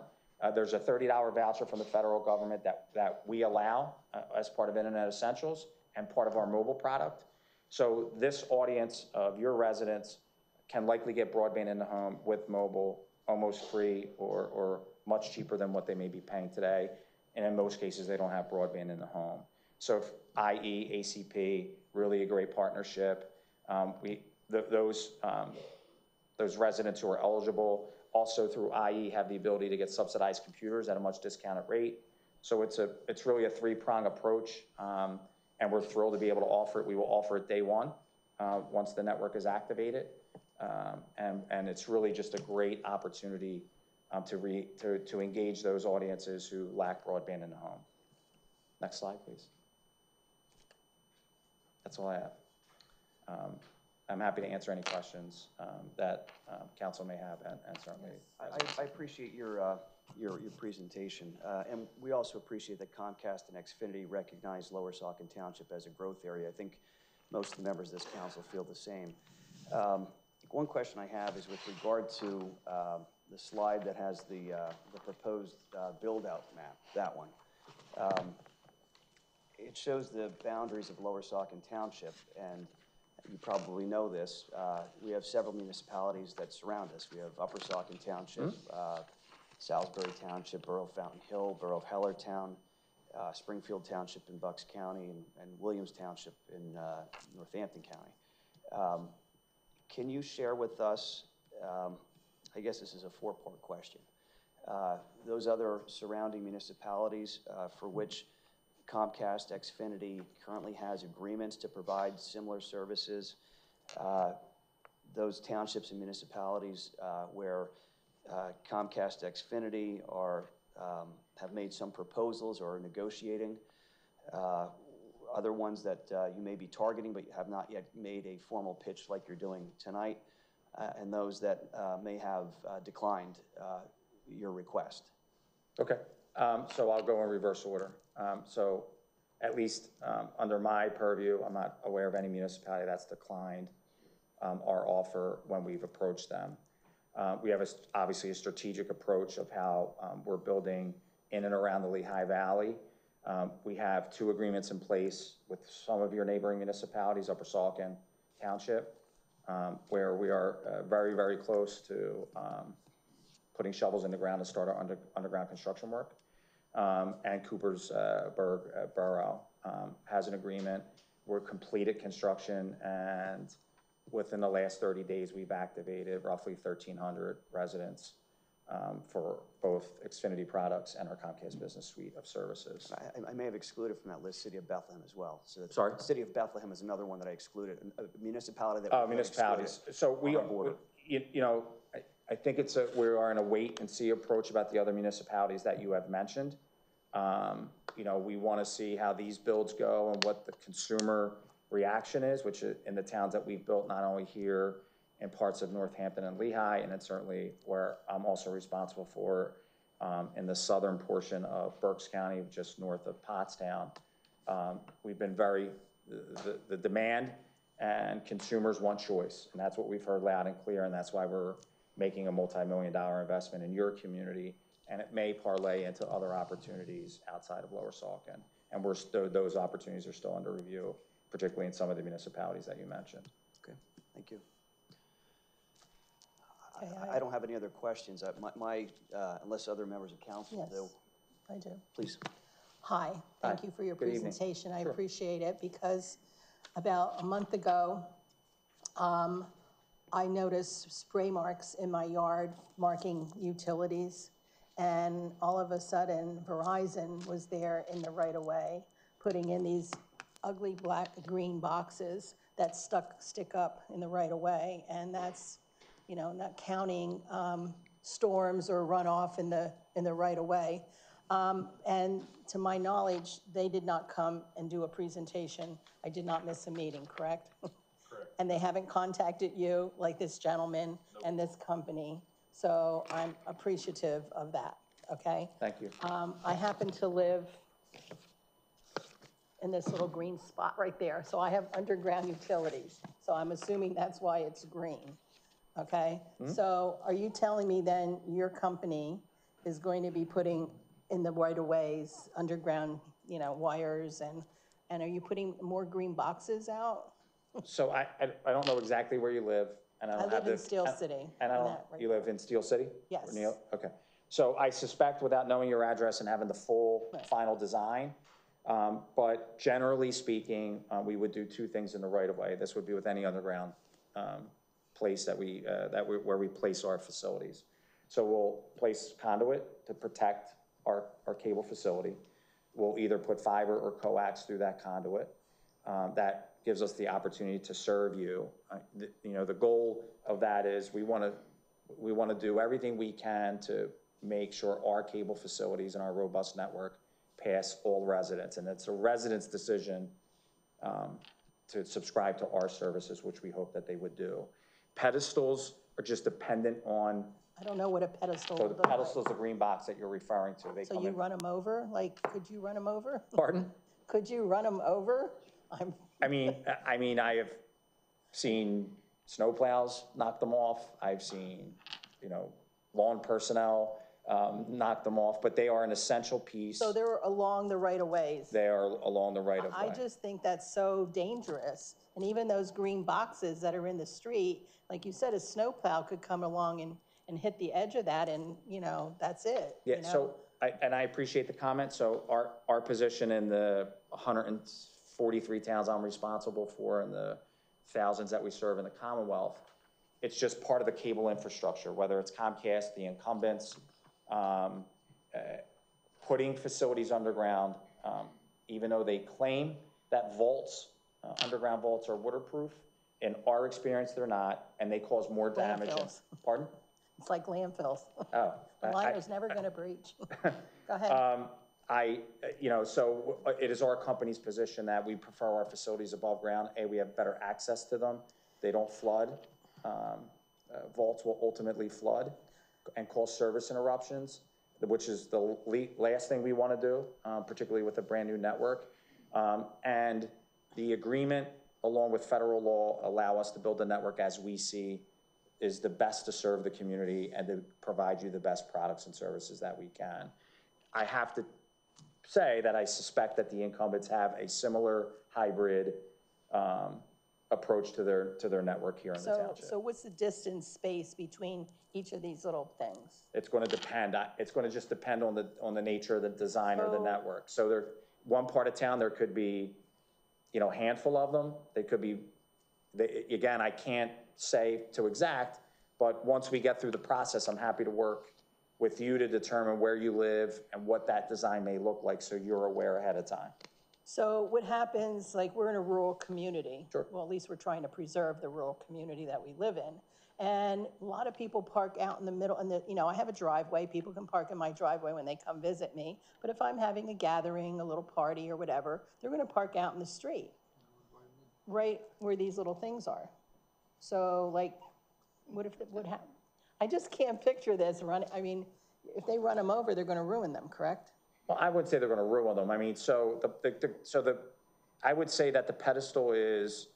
there's a $30 voucher from the federal government that we allow as part of Internet Essentials and part of our mobile product. So this audience of your residents can likely get broadband in the home with mobile almost free or much cheaper than what they may be paying today. And in most cases, they don't have broadband in the home. So i.e. ACP, really a great partnership. Those residents who are eligible also through IE have the ability to get subsidized computers at a much discounted rate. So it's really a 3-prong approach, and we're thrilled to be able to offer it. We will offer it day one once the network is activated, and it's really just a great opportunity to engage those audiences who lack broadband in the home. Next slide, please. That's all I have. I'm happy to answer any questions that council may have, and certainly. I appreciate your presentation, and we also appreciate that Comcast and Xfinity recognize Lower Saucon Township as a growth area. I think most of the members of this council feel the same. One question I have is with regard to the slide that has the proposed build-out map, that one. It shows the boundaries of Lower Saucon Township, and you probably know this. We have several municipalities that surround us. We have Upper Saucon Township, Salisbury Township, Borough of Fountain Hill, Borough of Hellertown, Springfield Township in Bucks County, and Williams Township in Northampton County. Can you share with us, I guess this is a 4-part question, those other surrounding municipalities for which Comcast, Xfinity currently has agreements to provide similar services, those townships and municipalities where Comcast, Xfinity have made some proposals or are negotiating, other ones that you may be targeting but you have not yet made a formal pitch like you're doing tonight, and those that may have declined your request. Okay, so I'll go in reverse order. So at least under my purview, I'm not aware of any municipality that's declined our offer when we've approached them. We have obviously a strategic approach of how we're building in and around the Lehigh Valley. We have 2 agreements in place with some of your neighboring municipalities, Upper Saucon Township, where we are very, very close to putting shovels in the ground to start our underground construction work. And Coopersburg Borough has an agreement. We're completed construction, and within the last 30 days, we've activated roughly 1,300 residents for both Xfinity products and our Comcast Business Suite of services. I may have excluded from that list City of Bethlehem as well. So Sorry? City of Bethlehem is another one that I excluded, a municipality that municipalities. So we, you know, I think we are in a wait and see approach about the other municipalities that you have mentioned. You know, we want to see how these builds go and what the consumer reaction is, which in the towns that we've built, not only here in parts of Northampton and Lehigh, and it's certainly where I'm also responsible for in the southern portion of Berks County, just north of Pottstown. We've been the demand and consumers want choice, and that's what we've heard loud and clear, and that's why we're making a multi-million-dollar investment in your community, and it may parlay into other opportunities outside of Lower Saucon. And those opportunities are still under review, particularly in some of the municipalities that you mentioned. Okay, thank you. I don't have any other questions. Unless other members of council Yes, do. I do. Please. Hi, thank Hi. you for your Good evening. presentation. I Sure. appreciate it because about a month ago, I noticed spray marks in my yard marking utilities. And all of a sudden, Verizon was there in the right of way, putting in these ugly green boxes that stick up in the right of way. And that's, you know, not counting storms or runoff in the right of way. And to my knowledge, they did not come and do a presentation. I did not miss a meeting, correct? Correct. And they haven't contacted you like this gentleman and this company. So I'm appreciative of that, okay? Thank you. I happen to live in this little green spot right there. So I have underground utilities. So I'm assuming that's why it's green, okay? So are you telling me then your company is going to be putting in the right-of-ways, underground, you know, wires, and are you putting more green boxes out? So I don't know exactly where you live, and I don't have live in Steel City. And I in don't, that right you live in Steel City? Yes. Or Neil? Okay. So I suspect, without knowing your address and having the full Right. final design, but generally speaking, we would do two things in the right of way. This would be with any underground place where we place our facilities. So we'll place conduit to protect our cable facility. We'll either put fiber or coax through that conduit. That gives us the opportunity to serve you. You know, the goal of that is we want to do everything we can to make sure our cable facilities and our robust network pass all residents. And it's a resident's decision to subscribe to our services, which we hope that they would do. Pedestals are just dependent on, I don't know what a pedestal so would the look like. pedestal's the green box that you're referring to. They So come you in. run them over? Like, could you run them over? Pardon? Could you run them over? I mean, I have seen snowplows knock them off. I've seen, you know, lawn personnel knock them off, but they are an essential piece. So they're along the right-of-ways. They are along the right of way. I just think that's so dangerous. And even those green boxes that are in the street, like you said, a snowplow could come along and hit the edge of that and, you know, that's it. Yeah, you know? so, I appreciate the comment. So our position in the 143 towns I'm responsible for and the thousands that we serve in the Commonwealth, it's just part of the cable infrastructure, whether it's Comcast, the incumbents, putting facilities underground, even though they claim that vaults, underground vaults are waterproof, in our experience, they're not, and they cause more damage. Landfills. Pardon? It's like landfills. Oh. The liner's never going to breach. Go ahead. You know, so it is our company's position that we prefer our facilities above ground. A, we have better access to them. They don't flood. Vaults will ultimately flood and cause service interruptions, which is the last thing we want to do, particularly with a brand new network. And the agreement, along with federal law, allow us to build the network as we see is the best to serve the community and to provide you the best products and services that we can. I have to say that I suspect that the incumbents have a similar hybrid approach to their network here in the township. So what's the distance space between each of these little things? It's going to depend. It's going to just depend on the nature of the design of the So- network. So one part of town, there could be, you know, a handful of them. They could be, again, I can't say to exact, but once we get through the process, I'm happy to work with you to determine where you live and what that design may look like so you're aware ahead of time. So what happens, like, we're in a rural community. Sure. Well, at least we're trying to preserve the rural community that we live in. And a lot of people park out in the middle, and you know, I have a driveway. People can park in my driveway when they come visit me. But if I'm having a gathering, a little party or whatever, they're gonna park out in the street, right where these little things are. So like, what happens? I just can't picture this running. I mean, If they run them over, they're gonna ruin them, correct? Well, I wouldn't say they're gonna ruin them. I mean, I would say that the pedestal is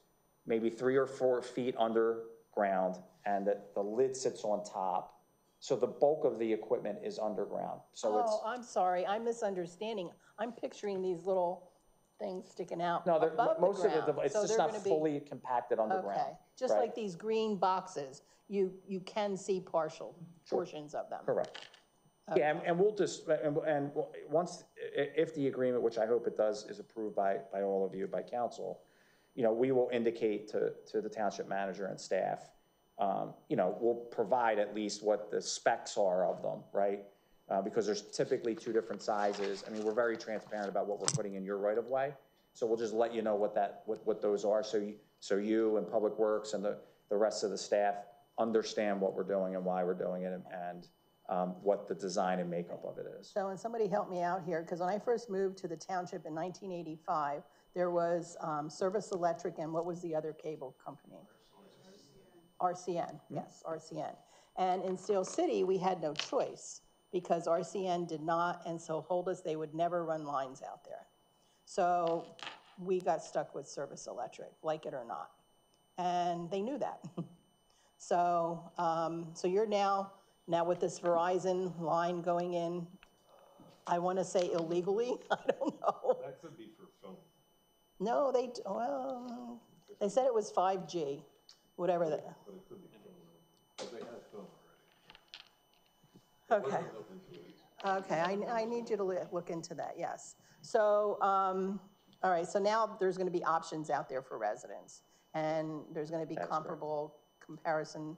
maybe 3 or 4 feet underground and that the lid sits on top. So the bulk of the equipment is underground. So it's, Oh, I'm sorry, I'm misunderstanding. I'm picturing these little things sticking out no, above the most of ground. it, it's So just they're not gonna be- fully compacted underground. Okay, just right? like these green boxes, you can see partial portions of them. Correct. Yeah, and we'll just, and once, if the agreement, which I hope it does, is approved by all of you, by council, you know, we will indicate to the township manager and staff, you know, we'll provide at least what the specs are of them, right? Because there's typically 2 different sizes. I mean, we're very transparent about what we're putting in your right of way. So we'll just let you know what those are. So you and Public Works and the rest of the staff understand what we're doing and why we're doing it and what the design and makeup of it is. So, and somebody help me out here, because when I first moved to the township in 1985, there was Service Electric and what was the other cable company? RCN, yes, RCN. And in Steel City, we had no choice because RCN did not, and so told us they would never run lines out there. So we got stuck with Service Electric, like it or not. And they knew that. So, so you're now with this Verizon line going in, I want to say illegally, I don't know. That could be for phone. No, well, they said it was 5G, whatever that. But it could be phone, because they have phone already. Okay. Okay, I need you to look into that, yes. So, all right, so now there's going to be options out there for residents, and there's going to be comparable comparison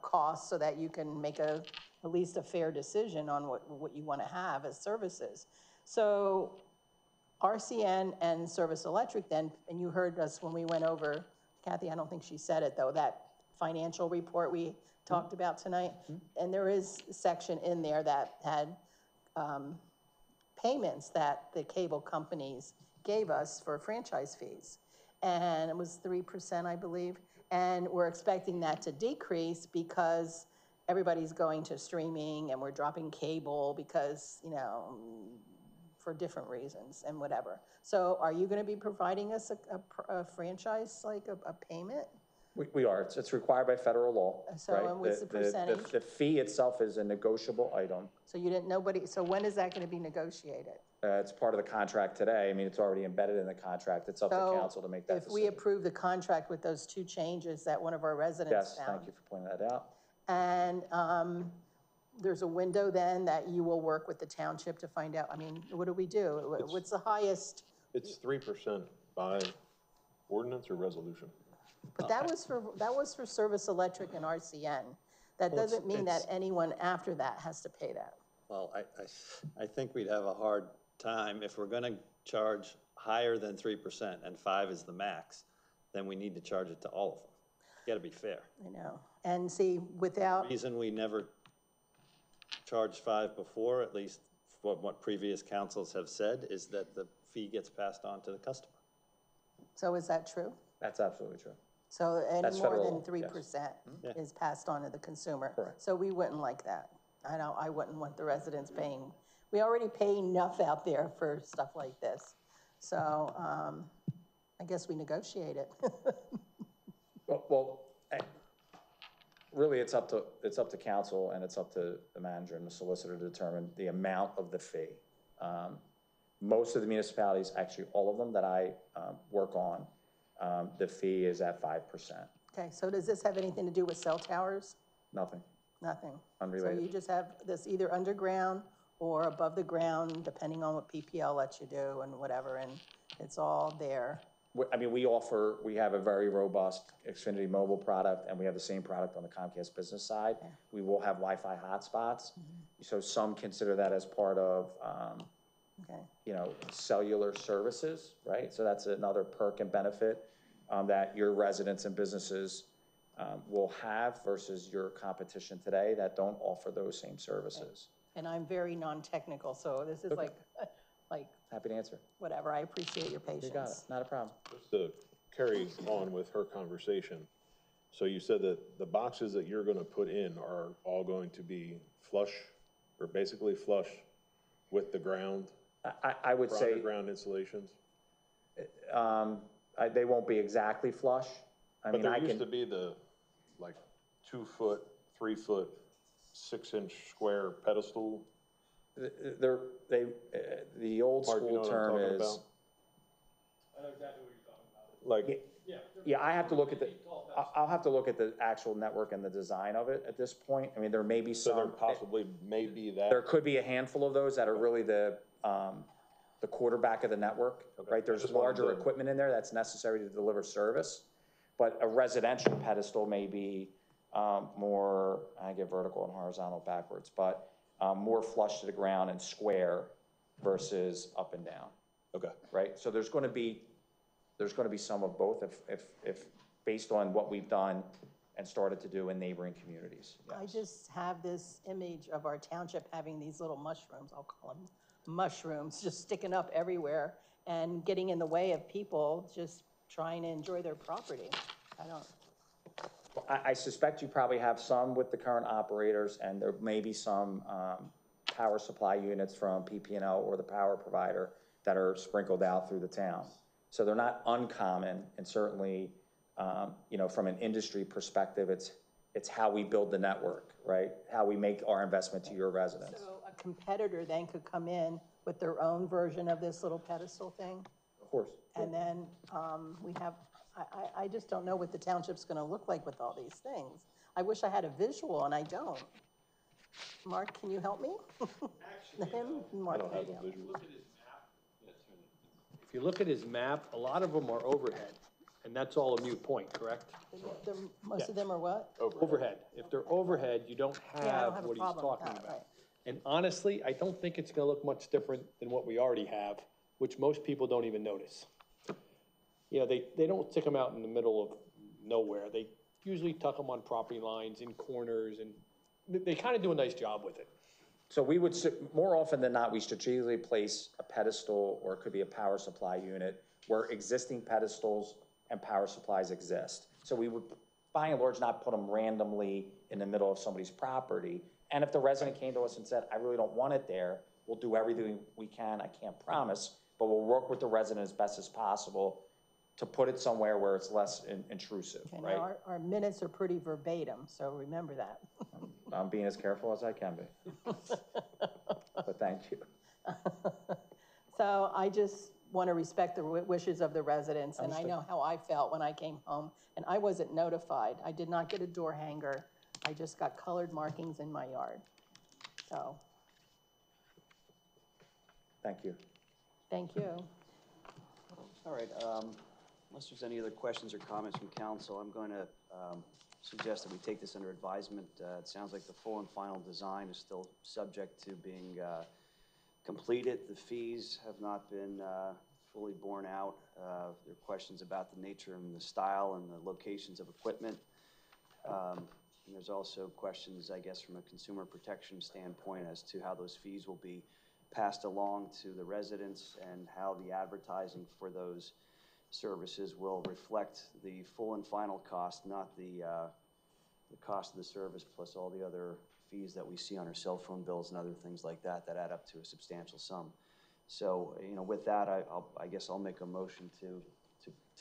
costs so that you can make at least a fair decision on what you want to have as services. So RCN and Service Electric then, and you heard us when we went over, Kathy, I don't think she said it though, that financial report we talked about tonight, and there is a section in there that had payments that the cable companies gave us for franchise fees. And it was 3%, I believe. And we're expecting that to decrease because everybody's going to streaming and we're dropping cable because, you know, for different reasons and whatever. So are you going to be providing us a franchise, like a payment? We are. It's required by federal law. So, right? and what's the percentage? The fee itself is a negotiable item. So so when is that going to be negotiated? It's part of the contract today. I mean, it's already embedded in the contract. It's up to council to make that decision. If we approve the contract with those 2 changes that one of our residents found. Yes, thank you for pointing that out. And there's a window then that you will work with the township to find out, I mean, what do we do? What's the highest? It's 3% by ordinance or resolution. But that was for Service Electric and RCN. That doesn't mean that anyone after that has to pay that. Well, I think we'd have a hard time if we're gonna charge higher than 3% and 5 is the max, then we need to charge it to all of them. You gotta be fair. I know. And see, without. The reason we never charged 5 before, at least what previous councils have said, is that the fee gets passed on to the customer. So is that true? That's absolutely true. So any That's more federal than law, 3% yes. is passed on to the consumer. Correct. So we wouldn't like that. I wouldn't want the residents paying. We already pay enough out there for stuff like this. So I guess we negotiate it. Well, really, it's up to council and it's up to the manager and the solicitor to determine the amount of the fee. Most of the municipalities, actually all of them that I work on, the fee is at 5%. Okay, so does this have anything to do with cell towers? Nothing. Nothing. Unrelated. So you just have this either underground or above the ground, depending on what PPL lets you do and whatever, and it's all there. I mean, we have a very robust Xfinity mobile product, and we have the same product on the Comcast business side. Okay. We will have Wi-Fi hotspots. So some consider that as part of, Okay. you know, cellular services, right? So that's another perk and benefit that your residents and businesses will have versus your competition today that don't offer those same services. And I'm very non-technical, so this is like Happy to answer. whatever. I appreciate your patience. You got it, not a problem. Just to carry on with her conversation, so you said that the boxes that you're gonna put in are all going to be flush or basically flush with the ground, I would for say, underground installations? they won't be exactly flush. I But mean, I there used to can, be the, like, 2 foot, 3 foot, 6-inch square pedestal. the old Mark, you know school what I'm term talking is. about? I know exactly what you're talking about. Like, Yeah, I have to look at I'll have to look at the actual network and the design of it at this point. I mean, there may be so there some, possibly may be that. there could be a handful of those that are really the quarterback of the network, right? There's Just wanted larger to- equipment in there that's necessary to deliver service. But a residential pedestal may be more, I get vertical and horizontal backwards, but more flush to the ground and square versus up and down, Okay. right? So there's gonna be some of both if based on what we've done and started to do in neighboring communities. I Yes. just have this image of our township having these little mushrooms, I'll call them mushrooms, just sticking up everywhere and getting in the way of people just trying to enjoy their property. I don't, I suspect you probably have some with the current operators, and there may be some power supply units from PP&L or the power provider that are sprinkled out through the town. So they're not uncommon, and certainly, you know, from an industry perspective, it's how we build the network, right? How we make our investment to your residents. so a competitor then could come in with their own version of this little pedestal thing? Of course. And then we have, I just don't know what the township's gonna look like with all these things. I wish I had a visual, and I don't. Mark, can you help me? Him? Mark, I don't have maybe. the visual. Look at his map. If you look at his map, a lot of them are overhead, and that's all a moot point, correct? Most of them are what? Overhead. If they're overhead, you don't Yeah, I don't have have a what he's problem with talking that, about. right. And honestly, I don't think it's gonna look much different than what we already have, which most people don't even notice. You know, they don't stick them out in the middle of nowhere. They usually tuck them on property lines, in corners, and they kind of do a nice job with it. So we would, more often than not, we strategically place a pedestal, or it could be a power supply unit, where existing pedestals and power supplies exist. So we would, by and large, not put them randomly in the middle of somebody's property. And if the resident came to us and said, I really don't want it there, we'll do everything we can, I can't promise, but we'll work with the resident as best as possible to put it somewhere where it's less intrusive, Okay, right? now our minutes are pretty verbatim, so remember that. I'm being as careful as I can be. But thank you. So I just want to respect the wishes of the residents, and I Understood. know how I felt when I came home, and I wasn't notified. I did not get a door hanger. I just got colored markings in my yard. So, Thank you. thank you. All right, unless there's any other questions or comments from council, I'm going to suggest that we take this under advisement. It sounds like the full and final design is still subject to being completed. The fees have not been fully borne out. There are questions about the nature and the style and the locations of equipment. And there's also questions, I guess, from a consumer protection standpoint as to how those fees will be passed along to the residents and how the advertising for those services will reflect the full and final cost, not the cost of the service plus all the other fees that we see on our cell phone bills and other things like that that add up to a substantial sum. So, you know, with that, I guess I'll make a motion to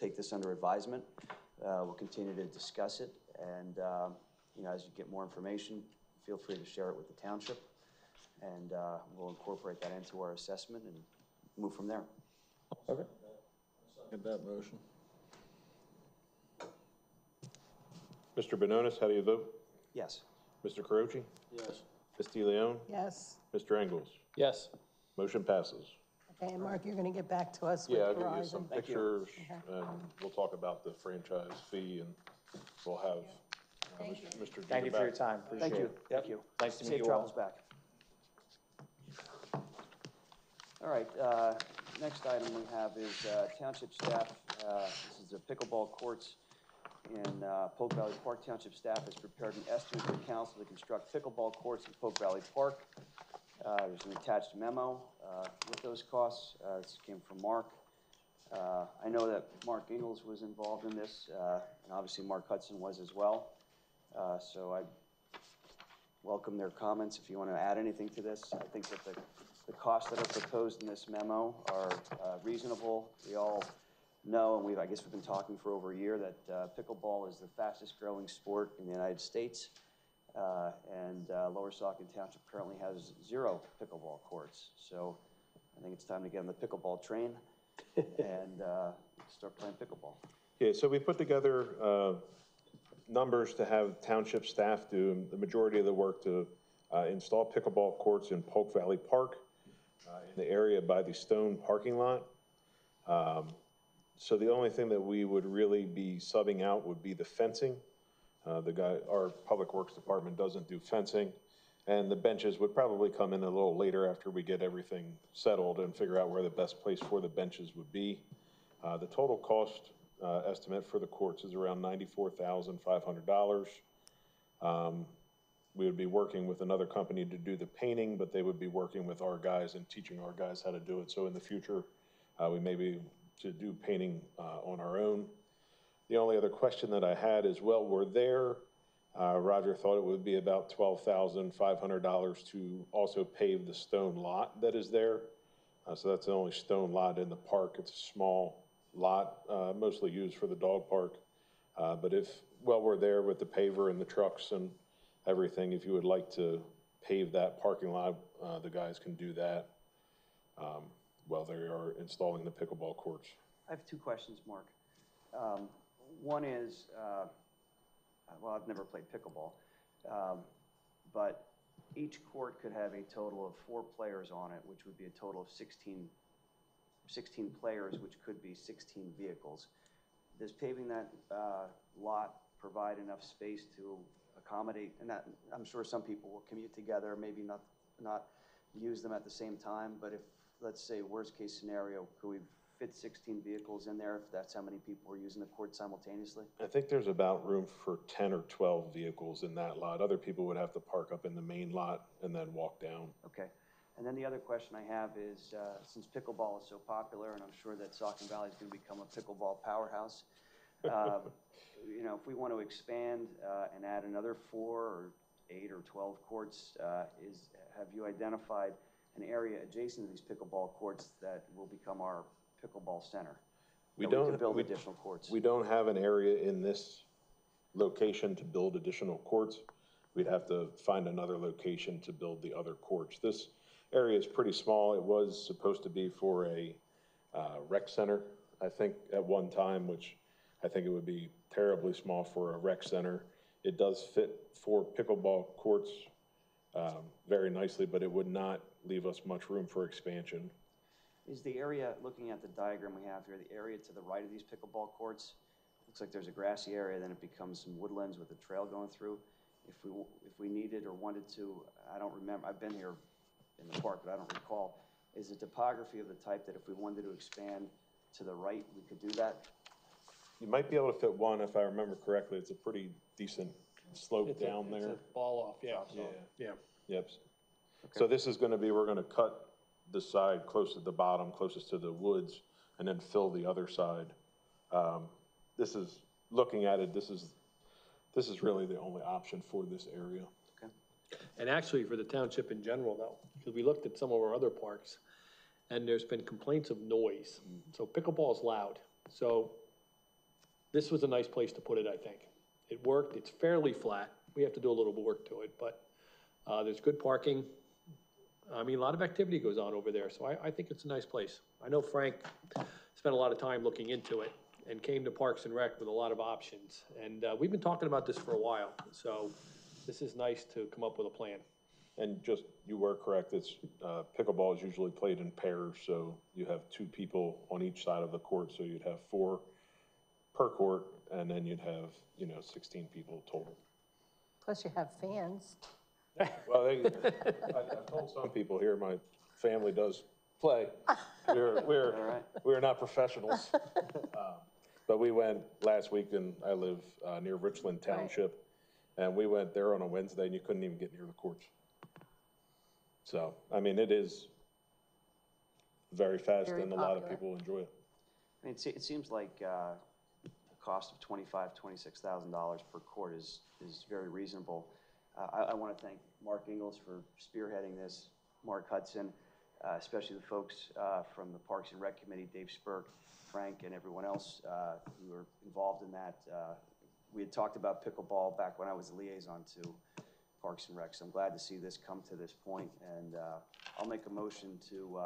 take this under advisement. We'll continue to discuss it, and you know, as you get more information, feel free to share it with the township, and we'll incorporate that into our assessment and move from there. Okay. Get that motion. Mr. Bononis, how do you vote? Yes. Mr. Caroci? Yes. Ms. DeLeon? Yes. Mr. Engels? Yes. Motion passes. Okay, and Mark, you're going to get back to us with Yeah, I'll give you some Verizon. pictures, Okay. and we'll talk about the franchise fee, and we'll have Mr. Thank you for your time. Appreciate Thank you. it. Thank you. Nice to meet Safe you travels all. back. All right, next item we have is township staff. This is the pickleball courts in Polk Valley Park. Township staff has prepared an estimate for council to construct pickleball courts in Polk Valley Park. There's an attached memo with those costs. This came from Mark. I know that Mark Ingalls was involved in this, and obviously Mark Hudson was as well. So I welcome their comments if you want to add anything to this. I think that the costs that are proposed in this memo are reasonable. We all know, and I guess we've been talking for over a year, that pickleball is the fastest growing sport in the United States. And Lower Saucon Township currently has 0 pickleball courts. So I think it's time to get on the pickleball train and start playing pickleball. Yeah, so we put together numbers to have township staff do the majority of the work to install pickleball courts in Polk Valley Park, in the area by the Stone parking lot. So the only thing that we would really be subbing out would be the fencing. Our Public Works Department doesn't do fencing, and the benches would probably come in a little later after we get everything settled and figure out where the best place for the benches would be. The total cost estimate for the courts is around $94,500. We would be working with another company to do the painting, but they would be working with our guys and teaching our guys how to do it. So in the future, we may be to do painting on our own. The only other question that I had is, well, we're there. Roger thought it would be about $12,500 to also pave the stone lot that is there. So that's the only stone lot in the park. It's a small lot, mostly used for the dog park. But while we're there with the paver and the trucks and everything, if you would like to pave that parking lot, the guys can do that while they are installing the pickleball courts. I have 2 questions, Mark. One is, well, I've never played pickleball, but each court could have a total of 4 players on it, which would be a total of 16 players, which could be 16 vehicles. Does paving that lot provide enough space to accommodate? And that, I'm sure some people will commute together, maybe not use them at the same time, but if, let's say, worst case scenario, could we fit 16 vehicles in there if that's how many people are using the court simultaneously? I think there's about room for 10 or 12 vehicles in that lot. Other people would have to park up in the main lot and then walk down. Okay. And then the other question I have is, since pickleball is so popular, and I'm sure that Saucon Valley is going to become a pickleball powerhouse, you know, if we want to expand and add another 4 or 8 or 12 courts, have you identified an area adjacent to these pickleball courts that will become our pickleball center? We could build additional courts. We don't have an area in this location to build additional courts. We'd have to find another location to build the other courts. This area is pretty small. It was supposed to be for a rec center, I think, at one time, which I think it would be terribly small for a rec center. It does fit 4 pickleball courts very nicely, but it would not leave us much room for expansion. Is the area, looking at the diagram we have here, the area to the right of these pickleball courts, looks like there's a grassy area, then it becomes some woodlands with a trail going through. If we needed or wanted to, I don't remember, I've been here in the park, but I don't recall, is the topography of the type that if we wanted to expand to the right, we could do that? You might be able to fit 1, if I remember correctly. It's a pretty decent slope down there. It's a fall off, yeah. Yeah. Yep. Okay. So this is going to be, we're going to cut the side close to the bottom, closest to the woods, and then fill the other side. This is, looking at it, this is really the only option for this area. Okay. And actually for the township in general though, because we looked at some of our other parks and there's been complaints of noise. So pickleball is loud. So this was a nice place to put it, I think. It worked, it's fairly flat. We have to do a little work to it, but there's good parking. I mean, a lot of activity goes on over there, so I think it's a nice place. I know Frank spent a lot of time looking into it and came to Parks and Rec with a lot of options. And we've been talking about this for a while, so this is nice to come up with a plan. And just, you were correct, it's pickleball is usually played in pairs, so you have 2 people on each side of the court, so you'd have 4 per court, and then you'd have, 16 people total. Plus you have fans. Well, I've told some people here, my family does play. We're not professionals. But we went last week, and I live near Richland Township, and we went there on a Wednesday, and you couldn't even get near the courts. So, I mean, it is very fast, and a lot of people enjoy it. I mean, it seems like a cost of $25,000, $26,000 per court is very reasonable. I want to thank Mark Ingles for spearheading this, Mark Hudson, especially the folks from the Parks and Rec Committee, Dave Spurk, Frank, and everyone else who were involved in that. We had talked about pickleball back when I was the liaison to Parks and Rec, so I'm glad to see this come to this point, and I'll make a motion to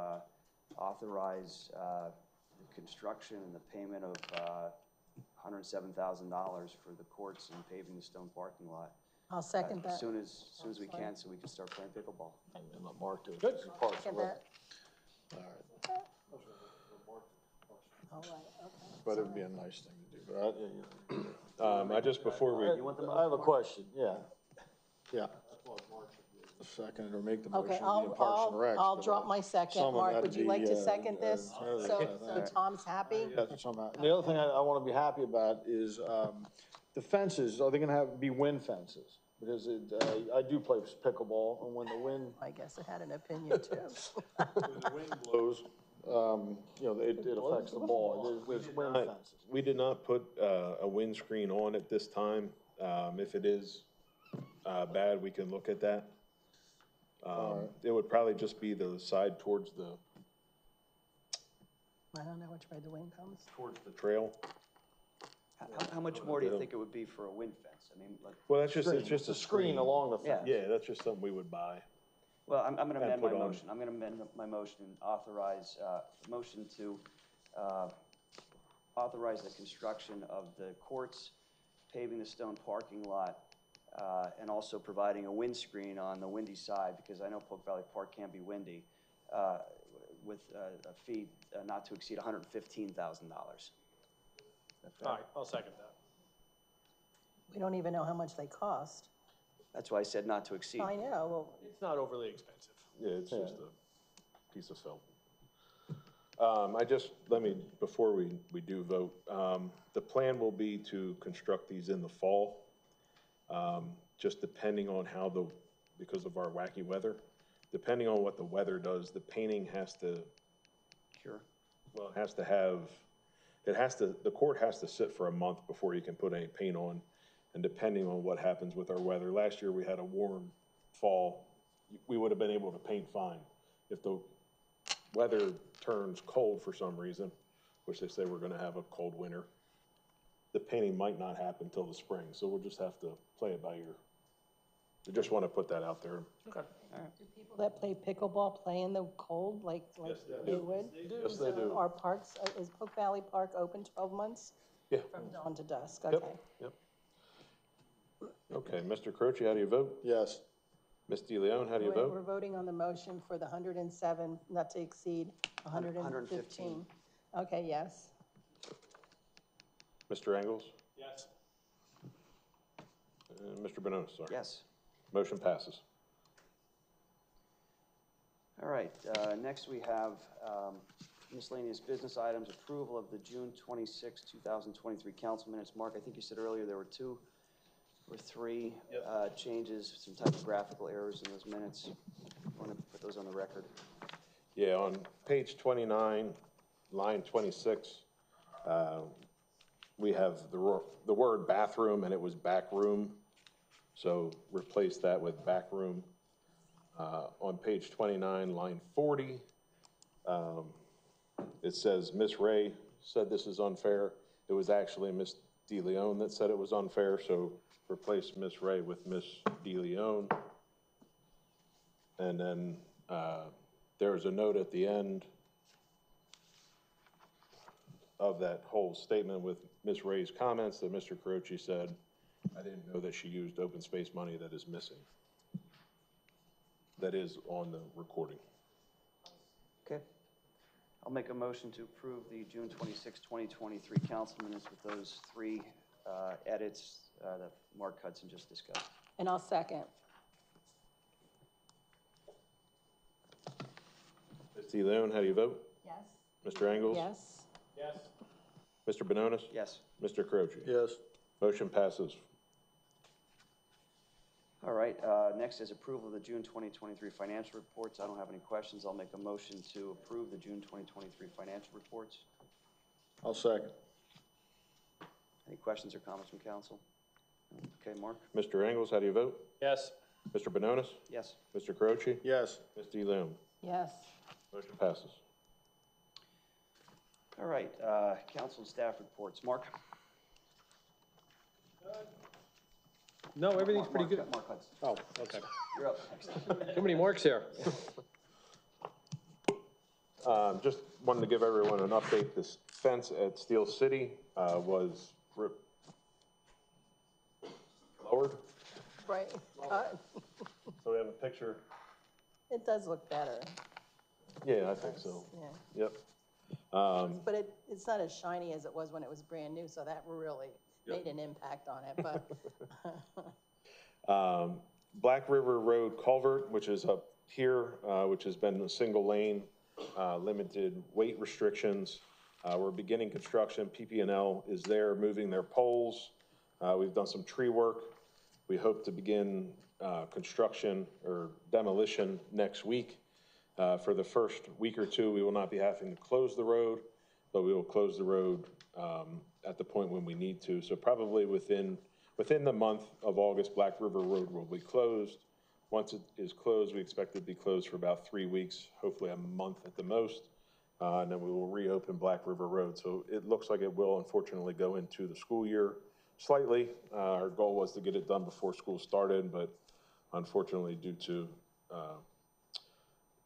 authorize the construction and the payment of $107,000 for the courts and paving the stone parking lot. I'll second that. As soon as we can, so we can start playing pickleball. And let Mark do it. Good. Second that. All right. All right, okay. But it'd be a nice thing to do, but I just, before we, I have a question, yeah. Yeah. Second, or make the motion, Okay, to be in Parks and Rec. I'll drop my second. Someone Mark, had would to you like be, to second this? So Tom's happy? The other thing I want to be happy about is the fences, are they going to be wind fences? Because I do play pickleball, and when the wind I guess it had an opinion too. blows, it affects the ball. There's wind fences. we did not put a windscreen on at this time. If it is bad, we can look at that. It would probably just be the side towards the I don't know which way the wind comes. trail. How much more do you think it would be for a wind fence? I mean, like, Well, it's just a Screen along the fence. Yeah, that's just something we would buy. well, I'm going to amend my put on- motion. I'm going to amend my motion and authorize, motion to authorize the construction of the courts, paving the stone parking lot, and also providing a windscreen on the windy side, because I know Polk Valley Park can be windy, with a fee not to exceed $115,000. All right, I'll second that. We don't even know how much they cost. That's why I said not to exceed. I know, well, It's not overly expensive. Yeah, it's just a piece of felt. Before we do vote, the plan will be to construct these in the fall. Just depending on because of our wacky weather, depending on what the weather does, the painting has to Cure. Well, the court has to sit for a month before you can put any paint on, and depending on what happens with our weather. Last year, we had a warm fall. We would have been able to paint fine. If the weather turns cold for some reason, which they say we're gonna have a cold winter, the painting might not happen until the spring, so we'll just have to play it by ear. I just wanna put that out there. Okay. do people that play pickleball play in the cold like they would? Yes, they do. Are parks, is Polk Valley Park open 12 months? Yeah. From dawn to dusk, Yep, okay. yep. Okay, Mr. Croce, how do you vote? Yes. Ms. DeLeon, how do you We're vote? voting on the motion for the 107, not to exceed 115. Okay, yes. Mr. Engels? Yes. Mr. Bononis, sorry. Yes. Motion passes. All right, next we have miscellaneous business items, approval of the June 26, 2023 council minutes. Mark, I think you said earlier there were 2 or 3 changes, some typographical errors in those minutes. I want to put those on the record. Yeah, on page 29, line 26, we have the word bathroom, and it was back room. So replace that with back room. On page 29, line 40, it says Miss Ray said this is unfair. It was actually Miss DeLeon that said it was unfair, so replace Miss Ray with Miss DeLeon. And then there's a note at the end of that whole statement with Ms. Ray's comments that Mr. Croce said, I didn't know that she used open space money that is missing. That is on the recording. Okay. I'll make a motion to approve the June 26, 2023 council minutes with those 3 edits that Mark Hudson just discussed. And I'll second. Ms. DeLeon, how do you vote? Yes. Mr. Engels? Yes. Yes. Mr. Bononis? Yes. Mr. Croce? Yes. Motion passes. All right, next is approval of the June 2023 financial reports. I don't have any questions. I'll make a motion to approve the June 2023 financial reports. I'll second. Any questions or comments from council? Okay, Mark? Mr. Engels, how do you vote? Yes. Mr. Bononis? Yes. Mr. Croce? Yes. Ms. Loom? Yes. Motion passes. All right, council and staff reports. Mark? No, everything's pretty good. Mark Hudson. Oh, okay. You're up next. Too many marks here. Just wanted to give everyone an update. This fence at Steel City was lowered. Right. So we have a picture. It does look better. Yeah, I think so. Yeah. Yep. But it's not as shiny as it was when it was brand new, so that really made an impact on it, but. Black River Road culvert, which is up here, which has been a single lane, limited weight restrictions. We're beginning construction. PP&L is there moving their poles. We've done some tree work. We hope to begin construction or demolition next week. For the first week or two, we will not be having to close the road, but we will close the road at the point when we need to. So probably within the month of August, Black River Road will be closed. Once it is closed, we expect it to be closed for about 3 weeks, hopefully a month at the most, and then we will reopen Black River Road. So it looks like it will unfortunately go into the school year slightly. Our goal was to get it done before school started, but unfortunately due to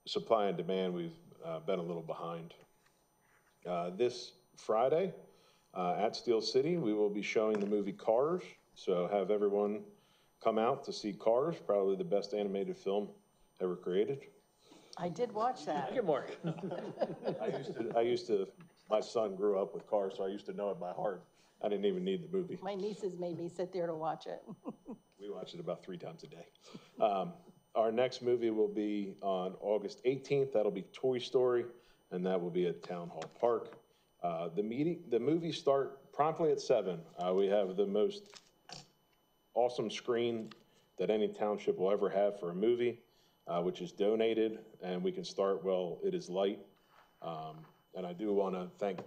supply and demand, we've been a little behind. This Friday at Steel City, we will be showing the movie Cars. So have everyone come out to see Cars, probably the best animated film ever created. I did watch that. Good, Mark. My son grew up with Cars, so I used to know it by heart. I didn't even need the movie. My nieces made me sit there to watch it. We watch it about 3 times a day. Our next movie will be on August 18th. That'll be Toy Story, and that will be at Town Hall Park. The movies start promptly at 7. We have the most awesome screen that any township will ever have for a movie, which is donated, and we can start while it is light. And I do want to thank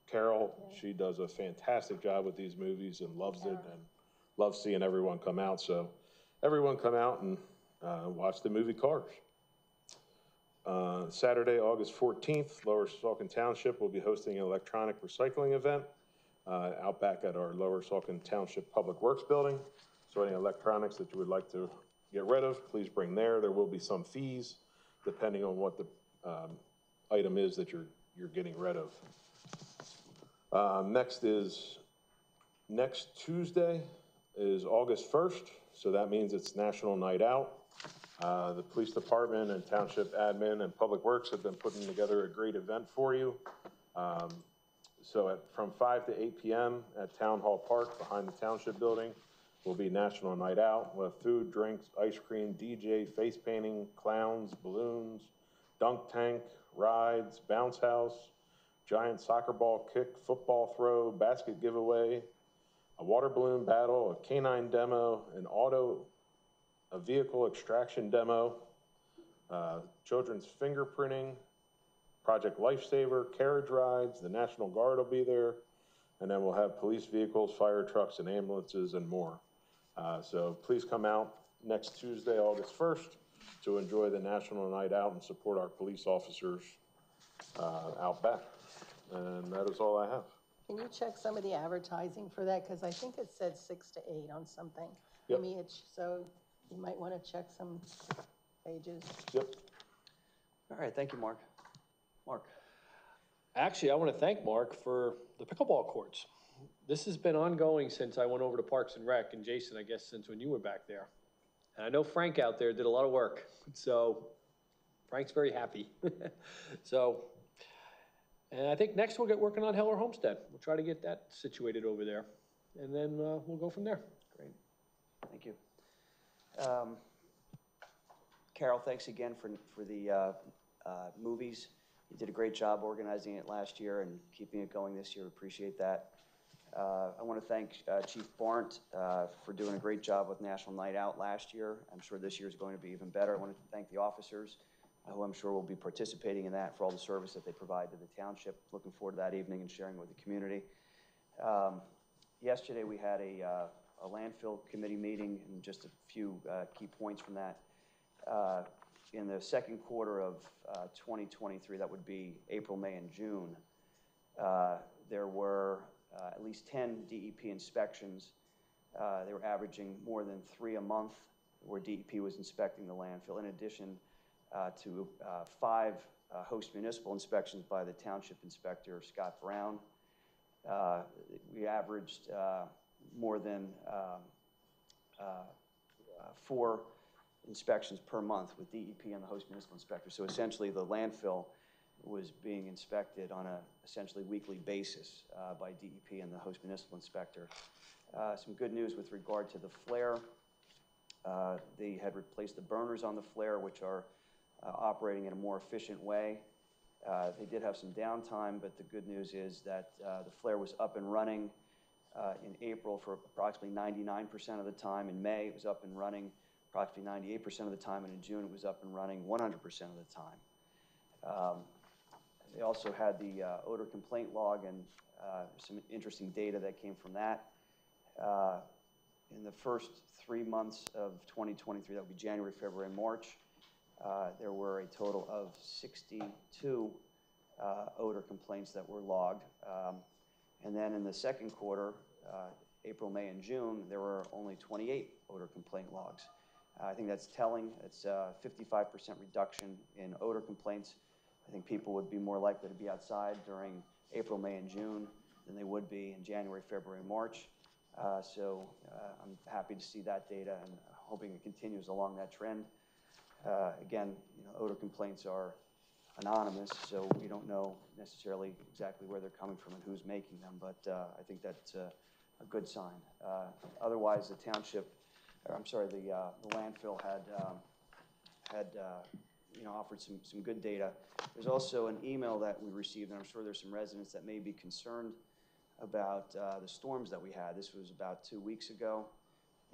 Carol. She does a fantastic job with these movies and loves it, and loves seeing everyone come out. So everyone come out and watch the movie Cars. Saturday, August 14th, Lower Saucon Township will be hosting an electronic recycling event out back at our Lower Saucon Township Public Works Building. So any electronics that you would like to get rid of, please bring there. There will be some fees depending on what the item is that you're getting rid of. Next Tuesday is August 1st, so that means it's National Night Out. The police department and township admin and public works have been putting together a great event for you. So from 5 to 8 p.m. at Town Hall Park behind the township building will be National Night Out. We'll have food, drinks, ice cream, DJ, face painting, clowns, balloons, dunk tank, rides, bounce house, giant soccer ball kick, football throw, basket giveaway, a water balloon battle, a canine demo, a vehicle extraction demo, children's fingerprinting, Project Lifesaver, carriage rides, the National Guard will be there, and then we'll have police vehicles, fire trucks, and ambulances, and more. So please come out next Tuesday, August 1st, to enjoy the National Night Out and support our police officers out back. And that is all I have. Can you check some of the advertising for that? Because I think it said 6 to 8 on something. Yep. So you might want to check some pages. Yep. All right, thank you, Mark. Mark? Actually, I want to thank Mark for the pickleball courts. This has been ongoing since I went over to Parks and Rec, and Jason, I guess since when you were back there. And I know Frank out there did a lot of work, so Frank's very happy. And I think next we'll get working on Heller Homestead. We'll try to get that situated over there, and then we'll go from there. Great, thank you. Carol, thanks again for the movies. You did a great job organizing it last year and keeping it going this year. Appreciate that. I want to thank Chief Barnt for doing a great job with National Night Out last year. I'm sure this year is going to be even better. I want to thank the officers, who I'm sure will be participating in that for all the service that they provide to the township. Looking forward to that evening and sharing with the community. Yesterday we had a a landfill committee meeting, and just a few key points from that. In the second quarter of 2023, that would be April, May, and June, there were at least 10 DEP inspections. They were averaging more than 3 a month where DEP was inspecting the landfill, in addition to 5 host municipal inspections by the township inspector, Scott Brown. We averaged more than 4 inspections per month with DEP and the host municipal inspector. So essentially the landfill was being inspected on a essentially weekly basis by DEP and the host municipal inspector. Some good news with regard to the flare. They had replaced the burners on the flare, which are operating in a more efficient way. They did have some downtime, but the good news is that the flare was up and running in April for approximately 99% of the time. In May, it was up and running approximately 98% of the time, and in June, it was up and running 100% of the time. They also had the odor complaint log and some interesting data that came from that. In the first 3 months of 2023, that would be January, February, and March, there were a total of 62 odor complaints that were logged. And then in the second quarter, April, May, and June, there were only 28 odor complaint logs. I think that's telling. It's a 55% reduction in odor complaints. I think people would be more likely to be outside during April, May, and June than they would be in January, February, and March. So I'm happy to see that data and hoping it continues along that trend. Again, odor complaints are anonymous, so we don't know necessarily exactly where they're coming from and who's making them, but I think that's a good sign. Otherwise, the township, the landfill had offered some good data. There's also an email that we received, and I'm sure there's some residents that may be concerned about the storms that we had. This was about 2 weeks ago,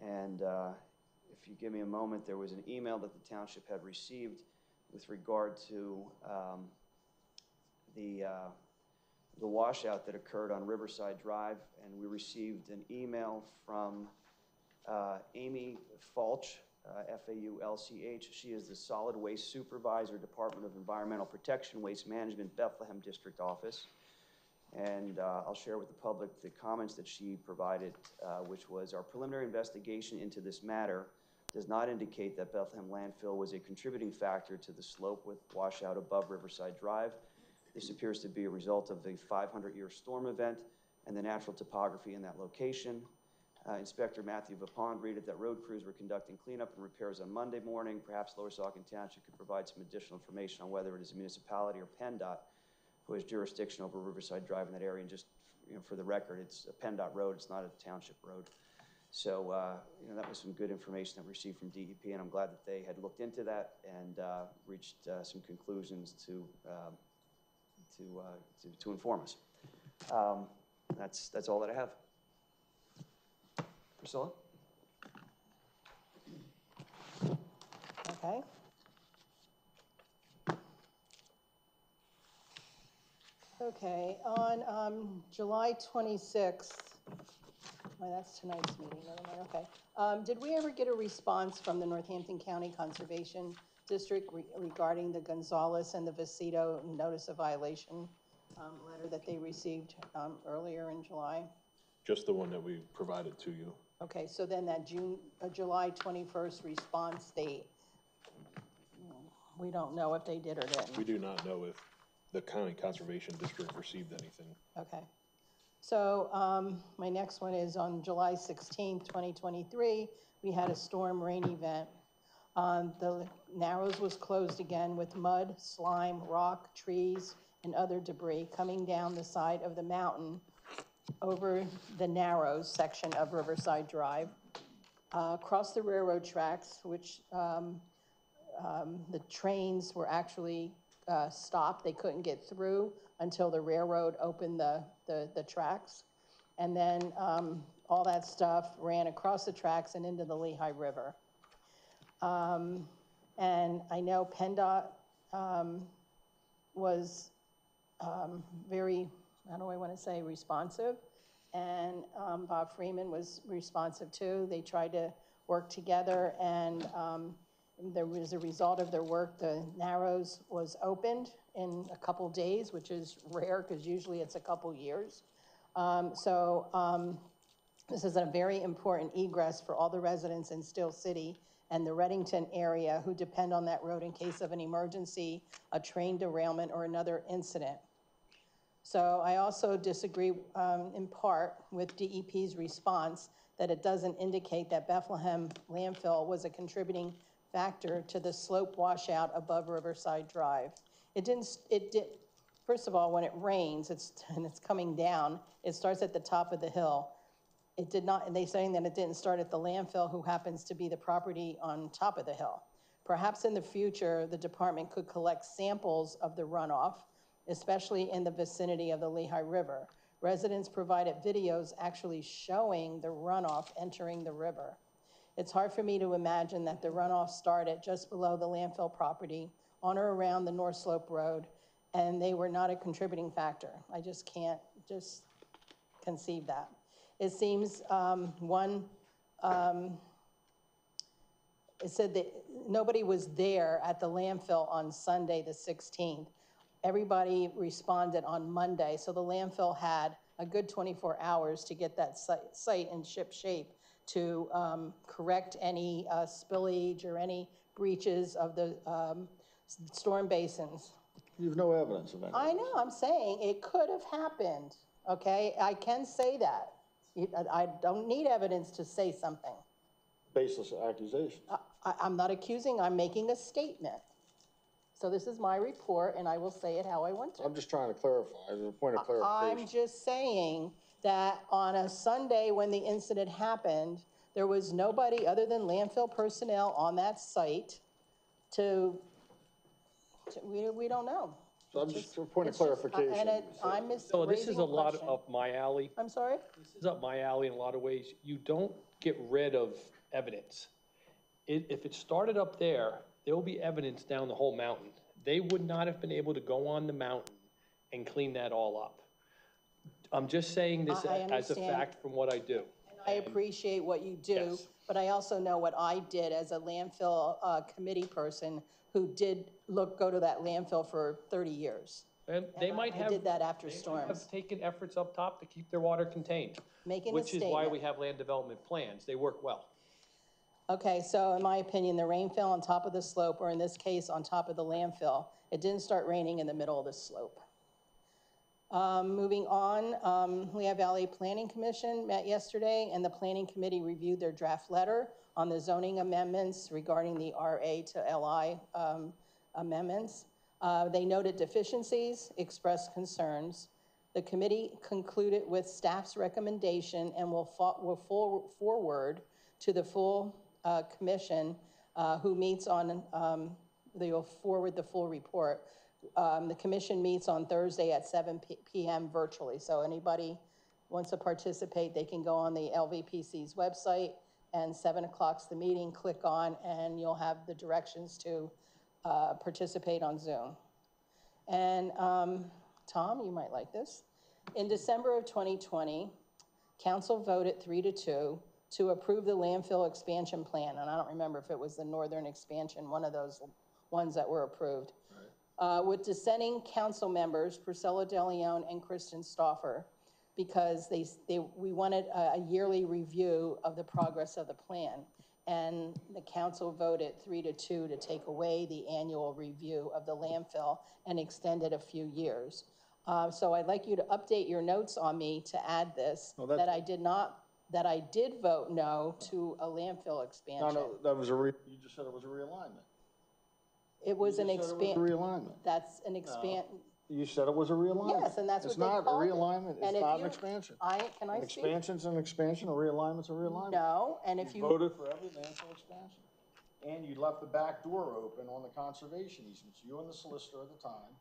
and if you give me a moment, there was an email that the township had received with regard to the washout that occurred on Riverside Drive, and we received an email from Amy Falch, F-A-U-L-C-H. She is the Solid Waste Supervisor, Department of Environmental Protection, Waste Management, Bethlehem District Office. And I'll share with the public the comments that she provided, which was, our preliminary investigation into this matter does not indicate that Bethlehem landfill was a contributing factor to the slope with washout above Riverside Drive. This appears to be a result of the 500-year storm event and the natural topography in that location. Inspector Matthew Vapond read that road crews were conducting cleanup and repairs on Monday morning. Perhaps Lower Saucon Township could provide some additional information on whether it is a municipality or PennDOT who has jurisdiction over Riverside Drive in that area. And just for the record, it's a PennDOT road, it's not a township road. So that was some good information that we received from DEP, and I'm glad that they had looked into that and reached some conclusions to inform us. That's all that I have. Priscilla? Okay. Okay, on July 26th, well, that's tonight's meeting, never mind, okay. Did we ever get a response from the Northampton County Conservation District regarding the Gonzales and the Vecito notice of violation letter that they received earlier in July? Just the one that we provided to you. Okay, so then that July 21st response date, we don't know if they did or didn't. We do not know if the County Conservation District received anything. Okay. So my next one is on July 16th, 2023, we had a storm rain event. The Narrows was closed again with mud, slime, rock, trees, and other debris coming down the side of the mountain over the Narrows section of Riverside Drive. Across the railroad tracks, which the trains were actually stopped. They couldn't get through until the railroad opened the tracks. And then all that stuff ran across the tracks and into the Lehigh River. And I know PennDOT was very, how do I want to say, responsive. and Bob Freeman was responsive too. They tried to work together, and there was a result of their work. The Narrows was opened in a couple days, which is rare because usually it's a couple years. This is a very important egress for all the residents in Steel City and the Reddington area who depend on that road in case of an emergency, a train derailment, or another incident. So I also disagree in part with DEP's response that it doesn't indicate that Bethlehem landfill was a contributing factor to the slope washout above Riverside Drive. First of all, when it rains, and it's coming down, it starts at the top of the hill. It did not, and they're saying that it didn't start at the landfill, who happens to be the property on top of the hill. Perhaps in the future, the department could collect samples of the runoff, especially in the vicinity of the Lehigh River. Residents provided videos actually showing the runoff entering the river. It's hard for me to imagine that the runoff started just below the landfill property on or around the North Slope Road, and they were not a contributing factor. I just can't conceive that. It seems it said that nobody was there at the landfill on Sunday the 16th. Everybody responded on Monday, so the landfill had a good 24 hours to get that site in ship shape to correct any spillage or any breaches of the storm basins. You have no evidence of that. I know, I'm saying it could have happened, okay? I can say that. I don't need evidence to say something. Baseless accusations. I'm not accusing, I'm making a statement. So this is my report, and I will say it how I want to. I'm just trying to clarify, as a point of clarification. I'm just saying that on a Sunday when the incident happened, there was nobody other than landfill personnel on that site we don't know. So I'm just a point of clarification. So this is a lot up my alley. I'm sorry? This is up my alley in a lot of ways. You don't get rid of evidence. If it started up there, there will be evidence down the whole mountain. They would not have been able to go on the mountain and clean that all up. I'm just saying this as a fact from what I do. I appreciate what you do, Yes. but I also know what I did as a landfill committee person who did go to that landfill for 30 years. And they might have. I did that after They might storms. have taken efforts up top to keep their water contained. Making a Which is why statement. we have land development plans. They work well. Okay, so in my opinion, the rain fell on top of the slope, or in this case, on top of the landfill. It didn't start raining in the middle of the slope. Moving on, Lehigh Valley Planning Commission met yesterday, and the Planning Committee reviewed their draft letter on the zoning amendments regarding the RA to LI amendments. They noted deficiencies, expressed concerns. The committee concluded with staff's recommendation and will forward to the full commission who meets on, they will forward the full report. The commission meets on Thursday at 7 p.m. virtually. So anybody wants to participate, they can go on the LVPC's website, and 7 o'clock's the meeting, click on, and you'll have the directions to participate on Zoom. And Tom, you might like this. In December of 2020, council voted 3-2 to approve the landfill expansion plan. And I don't remember if it was the northern expansion, one of those ones that were approved. With dissenting council members, Priscilla DeLeon and Kristen Stauffer, because we wanted a yearly review of the progress of the plan. And the council voted 3-2 to take away the annual review of the landfill and extend it a few years. So I'd like you to update your notes on me to add this, that I did vote no to a landfill expansion. No, that was you just said it was a realignment. It was an realignment. That's an expand. You said it was a realignment. Yes, and that's what they called it. It's not a realignment, And it's if not an you- expansion. Can I An see? expansion's an expansion, a realignment's a realignment. No, and if you. Voted for every landfill expansion. And you left the back door open on the conservation easements, you and the solicitor at the time.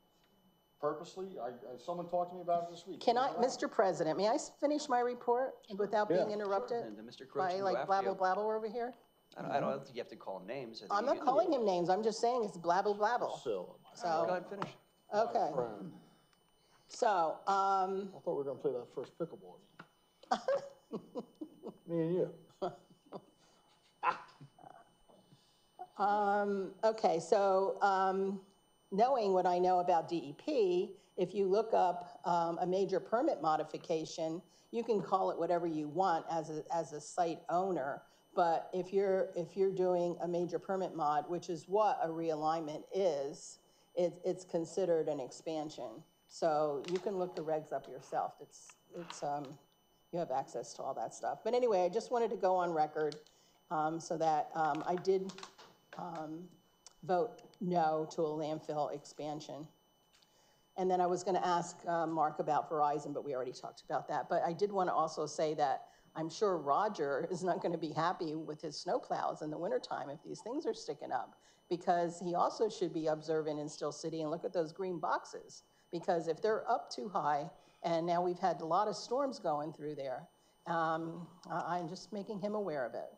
Purposely, someone talked to me about it this week. Mr. President, may I finish my report without being interrupted? And Mr. By Croce, like blabble blabble over here? I don't think you have to call names. I think I'm you not can- calling him names, I'm just saying it's blabble blabble. Still, Go So, ahead, finish. okay, friend. so, I thought we were gonna play that first pickleball game. Me and you. Okay, so, knowing what I know about DEP, if you look up, a major permit modification, you can call it whatever you want as a site owner. But if you're doing a major permit mod, which is what a realignment is, it's considered an expansion. So you can look the regs up yourself. You have access to all that stuff. But anyway, I just wanted to go on record, so that, I did, vote no to a landfill expansion. And then I was gonna ask Mark about Verizon, but we already talked about that. But I did wanna also say that I'm sure Roger is not gonna be happy with his snowplows in the wintertime if these things are sticking up, because he also should be observant in Still City and look at those green boxes. Because if they're up too high, and now we've had a lot of storms going through there, I'm just making him aware of it.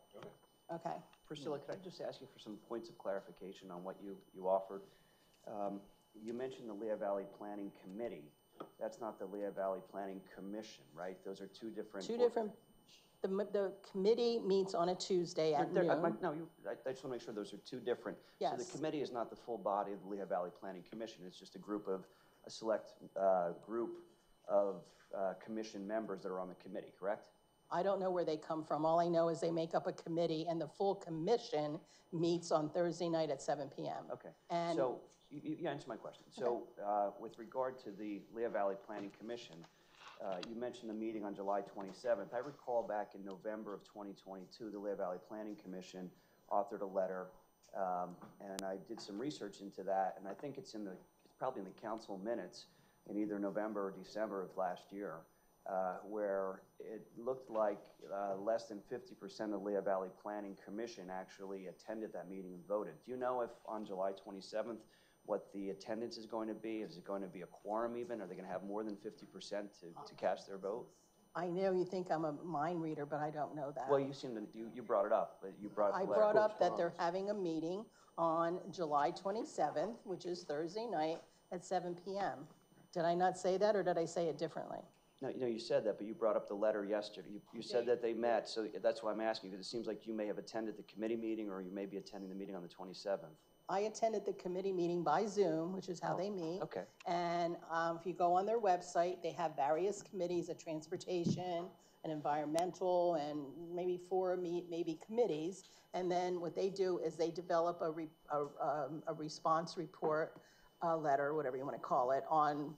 Okay. Priscilla, could I just ask you for some points of clarification on what you offered? You mentioned the Lehigh Valley Planning Committee. That's not the Lehigh Valley Planning Commission, right? Those are two different. The committee meets on a Tuesday at noon. I just want to make sure those are two different. Yes. So the committee is not the full body of the Lehigh Valley Planning Commission. It's just a select group of commission members that are on the committee, correct? I don't know where they come from. All I know is they make up a committee, and the full commission meets on Thursday night at 7 p.m. Okay. And so you answered my question. So with regard to the Lehigh Valley Planning Commission, you mentioned the meeting on July 27th. I recall back in November of 2022, the Lehigh Valley Planning Commission authored a letter, and I did some research into that, and I think it's probably in the council minutes in either November or December of last year, where it looked like less than 50% of the Lehigh Valley Planning Commission actually attended that meeting and voted. Do you know if on July 27th what the attendance is going to be? Is it going to be a quorum even? Are they going to have more than 50% to cast their vote? I know you think I'm a mind reader, but I don't know that. Well, you seem to, you brought it up, but you brought I brought up that they're having a meeting on July 27th, which is Thursday night at 7 p.m. Did I not say that, or did I say it differently? No, you said that, but you brought up the letter yesterday. You said that they met, so that's why I'm asking, because it seems like you may have attended the committee meeting, or you may be attending the meeting on the 27th. I attended the committee meeting by Zoom, which is how they meet. Okay. And if you go on their website, they have various committees, a transportation, an environmental, and maybe four maybe committees. And then what they do is they develop a response report, letter, whatever you want to call it, on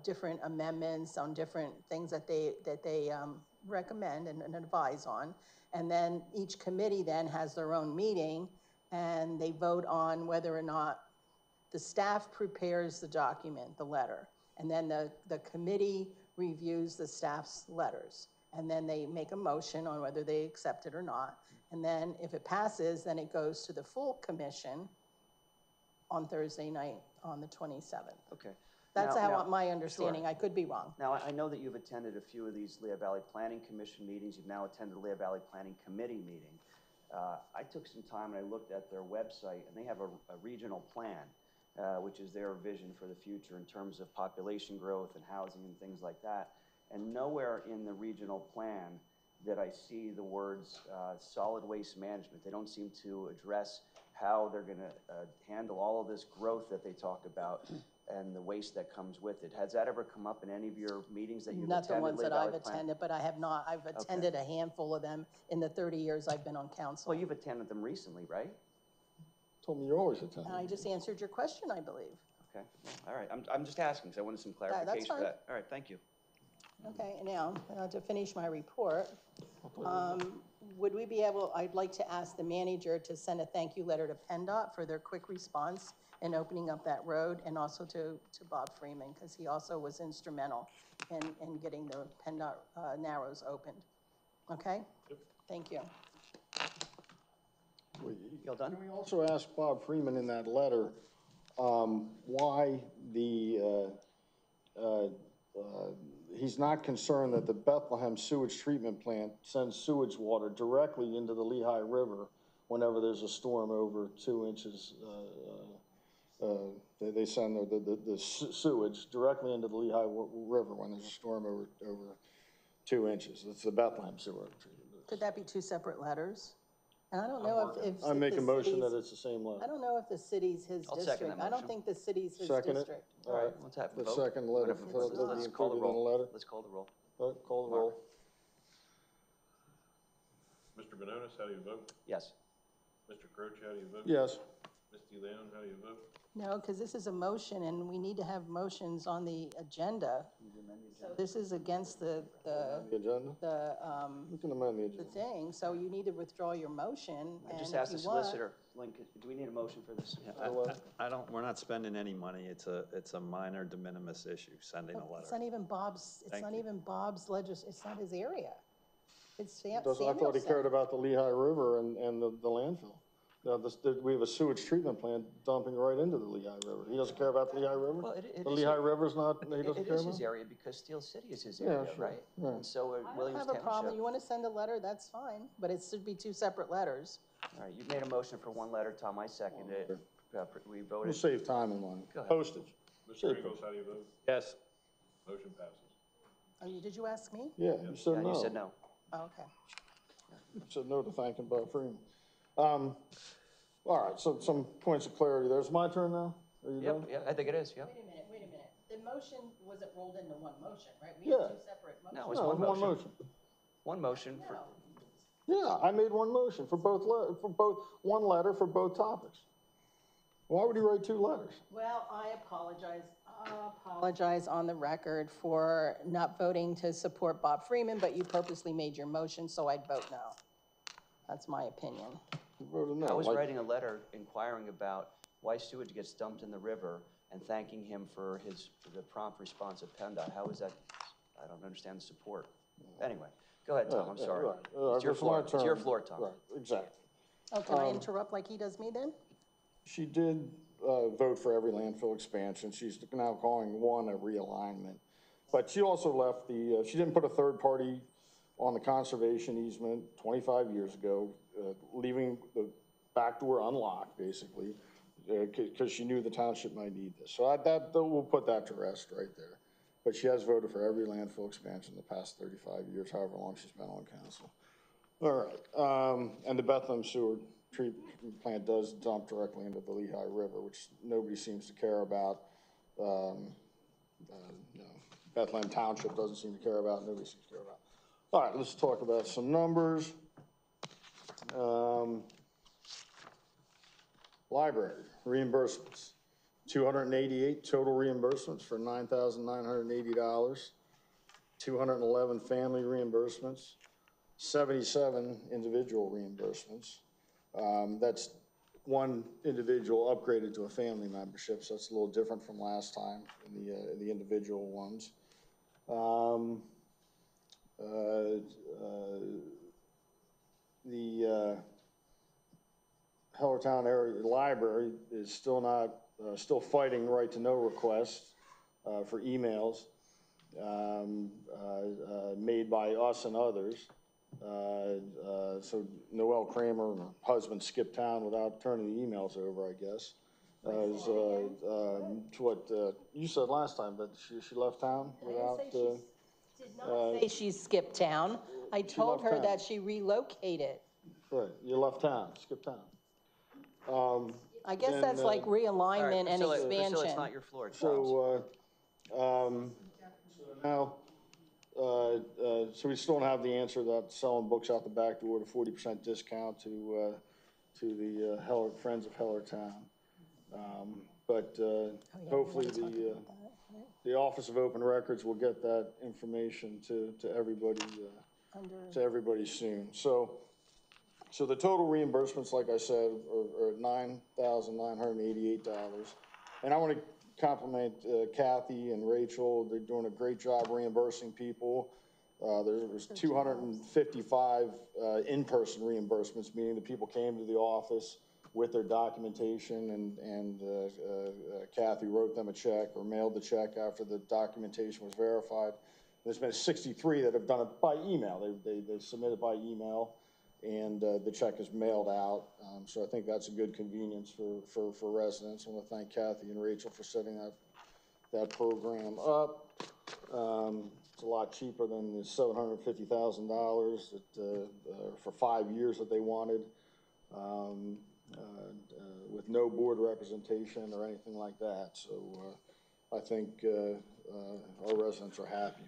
different amendments, on different things that they recommend and advise on. And then each committee then has their own meeting, and they vote on whether or not the staff prepares the document, the letter. And then the committee reviews the staff's letters. And then they make a motion on whether they accept it or not. And then if it passes, then it goes to the full commission on Thursday night on the 27th. Okay. That's my understanding. Sure. I could be wrong. Now, I know that you've attended a few of these Lehigh Valley Planning Commission meetings. You've now attended the Lehigh Valley Planning Committee meeting. I took some time and I looked at their website, and they have a regional plan, which is their vision for the future in terms of population growth and housing and things like that. And nowhere in the regional plan did I see the words solid waste management. They don't seem to address how they're going to handle all of this growth that they talk about and the waste that comes with it. Has that ever come up in any of your meetings that you've attended? Not the ones that I've attended, but I have not. I've attended a handful of them in the 30 years I've been on council. Well, you've attended them recently, right? Told me you always attend. And I just answered your question, I believe. Okay. All right. I'm just asking because I wanted some clarification for that. All right. Thank you. Okay, now, to finish my report, would we be able, I'd like to ask the manager to send a thank you letter to PennDOT for their quick response in opening up that road, and also to Bob Freeman, because he also was instrumental in getting the PennDOT narrows opened. Okay? Yep. Thank you. You all done? Can we also ask Bob Freeman in that letter why he's not concerned that the Bethlehem sewage treatment plant sends sewage water directly into the Lehigh River whenever there's a storm over 2 inches. They send the sewage directly into the Lehigh River when there's a storm over 2 inches. It's the Bethlehem sewer treatment. Could that be 2 separate letters? And I don't know if I make the a motion city's- that it's the same I letter. don't know if the city's his I'll second district. that I don't motion. think the city's his Second it? district. All right. Let's have a The vote. second letter, Whatever. for that Let's be call the included in the roll. letter. Let's call the roll. Vote, call the roll. Mr. Benonis, how do you vote? Yes. Mr. Croce, how do you vote? Yes. Ms. DeLeon, how do you vote? No, because this is a motion, and we need to have motions on the agenda. So this is against The agenda? We can amend the the agenda. thing, so you need to withdraw your motion, I and just if asked the you want. solicitor, Lynn, do we need a motion for this? I don't, we're not spending any money. It's a minor de minimis issue, sending a It's not letter. even Bob's, it's Thank not you. even Bob's it's not his area. It's I thought he Samuelson. cared about the Lehigh River and the landfill. Now, we have a sewage treatment plant dumping right into the Lehigh River. He doesn't care about the Lehigh River? Well, it The is- Lehigh River's not, he doesn't It care is about? his area because Steel City is his Yeah, area, sure, right? yeah. And so I don't Williams have a problem. Township. You want to send a letter, that's fine, but it should be 2 separate letters. All right, you made a motion for 1 letter, Tom, I seconded it. We We'll voted. save time and money. Go ahead. Postage. Mr. Ingles, how do you vote? Yes. Motion passes. Did you ask me? Yeah, you said Yeah, no. you said no. Oh, okay. You said no to thanking Bob Freeman. All right, so some points of clarity. There's my turn now? Are you Yep, done? yeah, I think it is, yep. Wait a minute. The motion wasn't rolled into one motion, right? We Yeah. have 2 separate motions. No, it's No, one one motion. motion. One motion for, Yeah, I made one motion for both, one letter for both topics. Why would he write 2 letters? Well, I apologize on the record for not voting to support Bob Freeman, but you purposely made your motion, so I'd vote no. That's my opinion. He wrote a no. I was like- writing a letter inquiring about why sewage gets dumped in the river and thanking him for the prompt response of PennDOT. How is that, I don't understand the support. Anyway, go ahead, Tom, I'm Yeah, sorry. right. It's your my floor, it's your turn. floor, Tom. Right, exactly. Oh, can I interrupt like he does me then? She did vote for every landfill expansion. She's now calling one a realignment. But she also left she didn't put a third party on the conservation easement 25 years ago, leaving the back door unlocked, basically, because she knew the township might need this. So we'll put that to rest right there. But she has voted for every landfill expansion the past 35 years, however long she's been on council. All right, and the Bethlehem sewer treatment plant does dump directly into the Lehigh River, which nobody seems to care about. Bethlehem Township doesn't seem to care about, nobody seems to care about. All right, let's talk about some numbers. Library reimbursements, 288 total reimbursements for $9,980, 211 family reimbursements, 77 individual reimbursements. That's one individual upgraded to a family membership, so it's a little different from last time in the individual ones. The Hellertown area library is still fighting right to know requests for emails made by us and others. So Noelle Kramer and her husband skipped town without turning the emails over, I guess. What you said last time, but she left town without. Did not say she skipped town. I told left her town. that she relocated. Right, you left town, skipped town. I guess Then, that's like All right, realignment and Priscilla, Priscilla, it's expansion. not your floor, it's So Tom's. now, so we still don't have the answer that selling books out the back door at a 40% discount to the Friends of Hellertown. But hopefully the Office of Open Records will get that information to everybody soon. So the total reimbursements, like I said, are $9,988. And I want to compliment Kathy and Rachel. They're doing a great job reimbursing people. There was 255 in-person reimbursements, meaning the people came to the office with their documentation and Kathy wrote them a check or mailed the check after the documentation was verified. There's been 63 that have done it by email. They submitted by email and the check is mailed out. So I think that's a good convenience for residents. I want to thank Kathy and Rachel for setting that program up. It's a lot cheaper than the $750,000 that, for 5 years that they wanted, with no board representation or anything like that. So I think our residents are happy.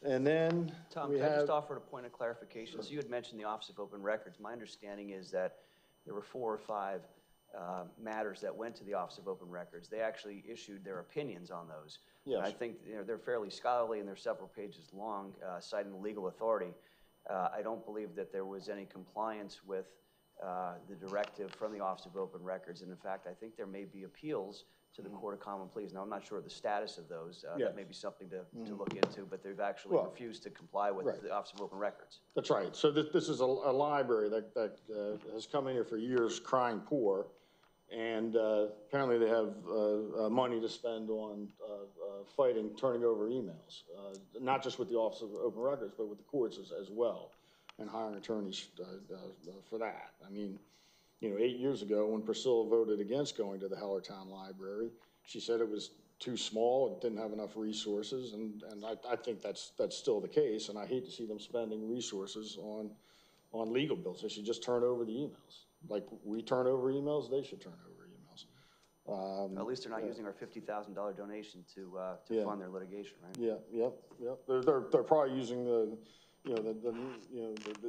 And then Tom, we can I just have, offer a point of clarification? So you had mentioned the Office of Open Records. My understanding is that there were 4 or 5 matters that went to the Office of Open Records. They actually issued their opinions on those. Yes. And I think they're fairly scholarly and they're several pages long, citing the legal authority. I don't believe that there was any compliance with the directive from the Office of Open Records. And in fact, I think there may be appeals to the Court of Common Pleas. Now, I'm not sure of the status of those. Yes. That may be something to look into, but they've actually refused to comply with right. the Office of Open Records. That's right. So this is a library that has come in here for years crying poor. And apparently they have money to spend on fighting, turning over emails, not just with the Office of Open Records, but with the courts as well, and hiring attorneys for that. I mean, 8 years ago when Priscilla voted against going to the Hellertown Library, she said it was too small, it didn't have enough resources, and I think that's still the case, and I hate to see them spending resources on legal bills. They should just turn over the emails. Like we turn over emails, they should turn over emails. At least they're not using our $50,000 donation to fund their litigation, right? Yeah. They're probably using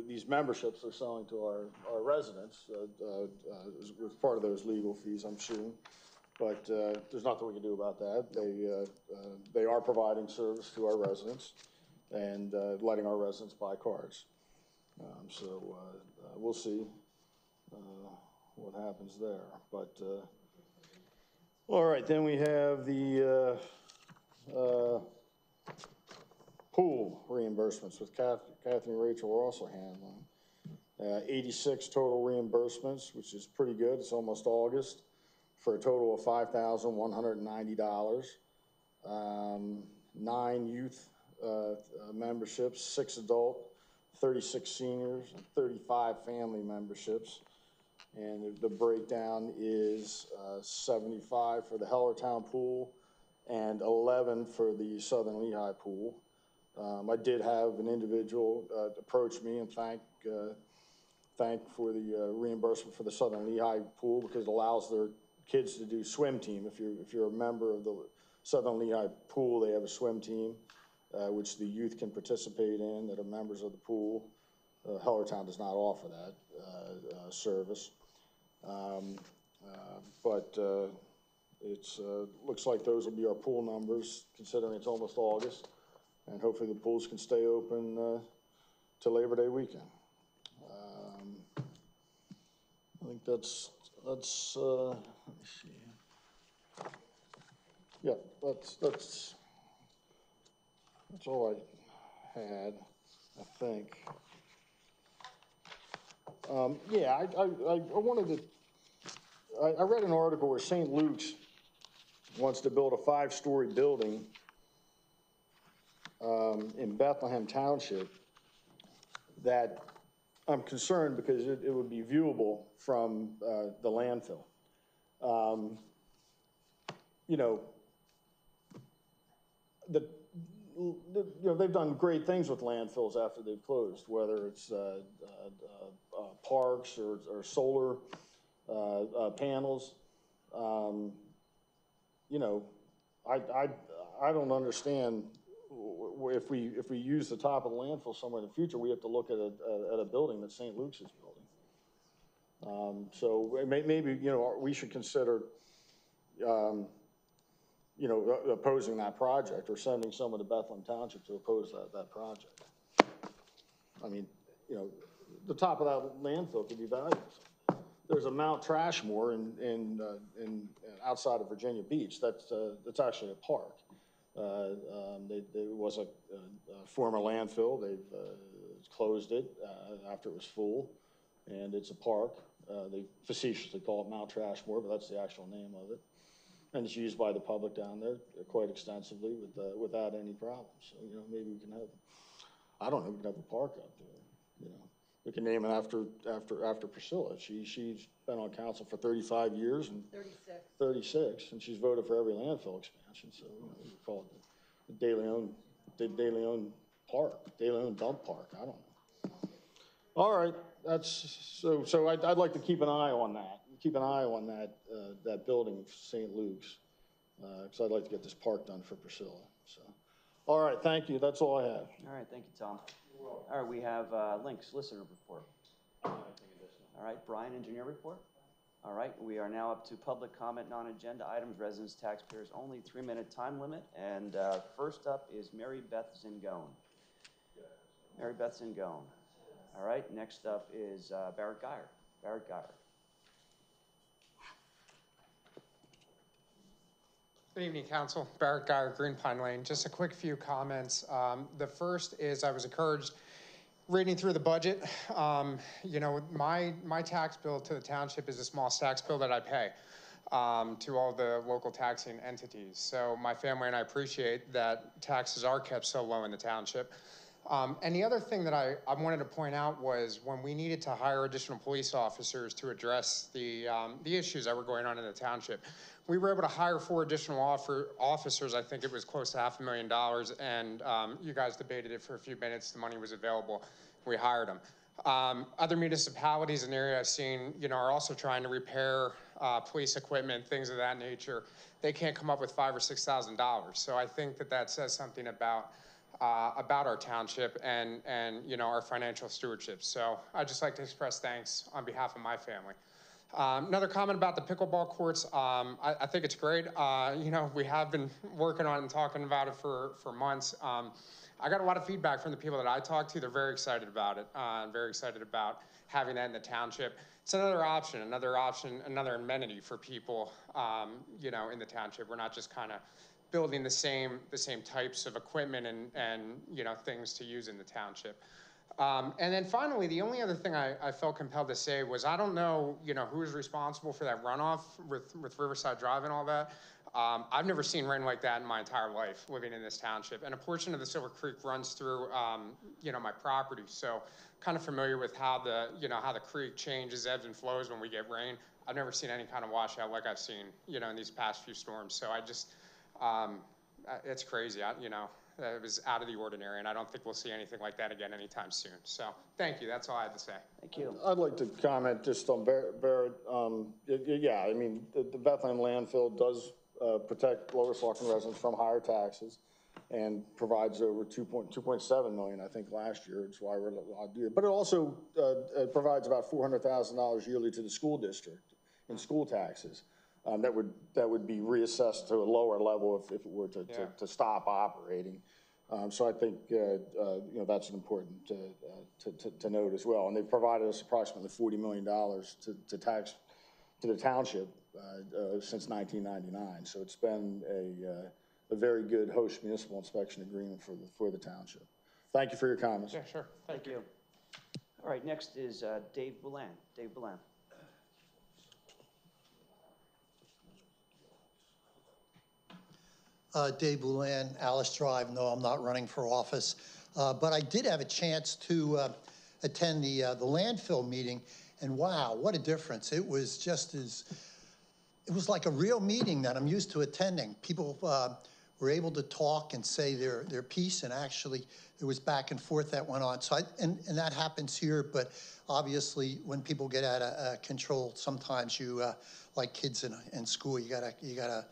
these memberships they're selling to our residents as part of those legal fees, I'm sure. But there's nothing we can do about that. They are providing service to our residents and letting our residents buy cards. So we'll see what happens there. But all right, then we have the pool reimbursements with Kathy and Rachel are also handling. 86 total reimbursements, which is pretty good. It's almost August, for a total of $5,190. 9 youth memberships, 6 adult, 36 seniors, and 35 family memberships. And the breakdown is 75 for the Hellertown pool and 11 for the Southern Lehigh pool. I did have an individual approach me and thank for the reimbursement for the Southern Lehigh pool because it allows their kids to do swim team. If you're a member of the Southern Lehigh pool, they have a swim team which the youth can participate in that are members of the pool. Hellertown does not offer that service. But it's looks like those will be our pool numbers considering it's almost August, and hopefully the pools can stay open till Labor Day weekend. I think that's let me see. Yeah, that's all I had, I think. Yeah, I wanted to, I read an article where St. Luke's wants to build a 5-story building in Bethlehem Township that I'm concerned because it would be viewable from the landfill. They've done great things with landfills after they've closed, whether it's parks or solar panels. I don't understand if we use the top of the landfill somewhere in the future, we have to look at a building that St. Luke's is building. So maybe we should consider opposing that project or sending someone to Bethlehem Township to oppose that project. I mean, the top of that landfill could be valuable. There's a Mount Trashmore in outside of Virginia Beach. That's actually a park. There was a former landfill. They've closed it after it was full, and it's a park. They facetiously call it Mount Trashmore, but that's the actual name of it. And it's used by the public down there quite extensively without any problems. So, maybe we can have, I don't know, we can have a park up there, We can name it after Priscilla. She's been on council for 35 years and 36, and she's voted for every landfill expansion. So we call it the De Leon daily owned park, daily owned dump park, I don't know. All right, so I'd like to keep an eye on that, that building, St. Luke's, because I'd like to get this park done for Priscilla, so. All right, thank you, that's all I have. All right, thank you, Tom. All right, we have Link, solicitor report. All right, Brian, engineer report. All right, we are now up to public comment, non-agenda items, residents, taxpayers only, 3-minute time limit. And first up is Mary Beth Zingone. Mary Beth Zingone. All right, next up is Barrett Geyer. Barrett Geyer. Good evening, Council. Barrett Geyer, Green Pine Lane. Just a quick few comments. The first is I was encouraged reading through the budget. You know, my tax bill to the township is the smallest tax bill that I pay to all the local taxing entities. So my family and I appreciate that taxes are kept so low in the township. And the other thing that I wanted to point out was when we needed to hire additional police officers to address the issues that were going on in the township, we were able to hire 4 additional officers. I think it was close to $500,000, and you guys debated it for a few minutes. The money was available. We hired them. Other municipalities in the area I've seen, you know, are also trying to repair police equipment, things of that nature. They can't come up with $5,000 or $6,000. So I think that says something about our township and you know, our financial stewardship. So I'd just like to express thanks on behalf of my family. Another comment about the pickleball courts. I think it's great. You know, we have been working on it and talking about it for months. I got a lot of feedback from the people that I talked to. They're very excited about it. Very excited about having that in the township. It's another option, another amenity for people, you know, in the township. We're not just kind of building the same types of equipment and you know, things to use in the township. And then finally, the only other thing I felt compelled to say was I don't know, you know, who's responsible for that runoff with Riverside Drive and all that. I've never seen rain like that in my entire life living in this township. And a portion of the Silver Creek runs through, you know, my property. So kind of familiar with how the creek changes, ebbs and flows when we get rain. I've never seen any kind of washout like I've seen, you know, in these past few storms. So I just, it's crazy, you know. It was out of the ordinary, and I don't think we'll see anything like that again anytime soon. So thank you. That's all I had to say. Thank you. I'd like to comment just on Barrett. Yeah, I mean, the Bethlehem landfill does protect Lower Saucon residents from higher taxes and provides over $2.7 million, I think, last year. It's why we're allowed to do it. But it also provides about $400,000 yearly to the school district in school taxes. That would be reassessed to a lower level if it were to stop operating. So I think you know, that's important to note as well. And they've provided us approximately $40 million to the township since 1999. So it's been a very good host municipal inspection agreement for the township. Thank you for your comments. Yeah, sure. Thank you. All right, next is Dave Boulan. Dave Boulan. Dave Boulan, Alice Drive. No, I'm not running for office. But I did have a chance to attend the landfill meeting, and wow, what a difference. It was just it was like a real meeting that I'm used to attending. People were able to talk and say their piece, and actually there was back and forth that went on. So and that happens here, but obviously when people get out of control, sometimes you, like kids in school, you gotta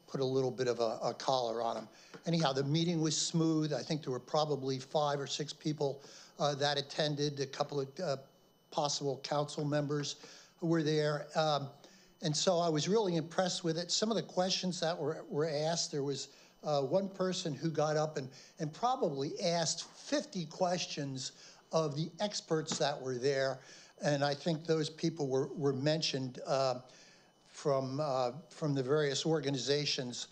put a little bit of a collar on them. Anyhow, the meeting was smooth. I think there were probably 5 or 6 people that attended. A couple of possible council members who were there. And so I was really impressed with it. Some of the questions that were asked, there was one person who got up and probably asked 50 questions of the experts that were there. And I think those people were mentioned from the various organizations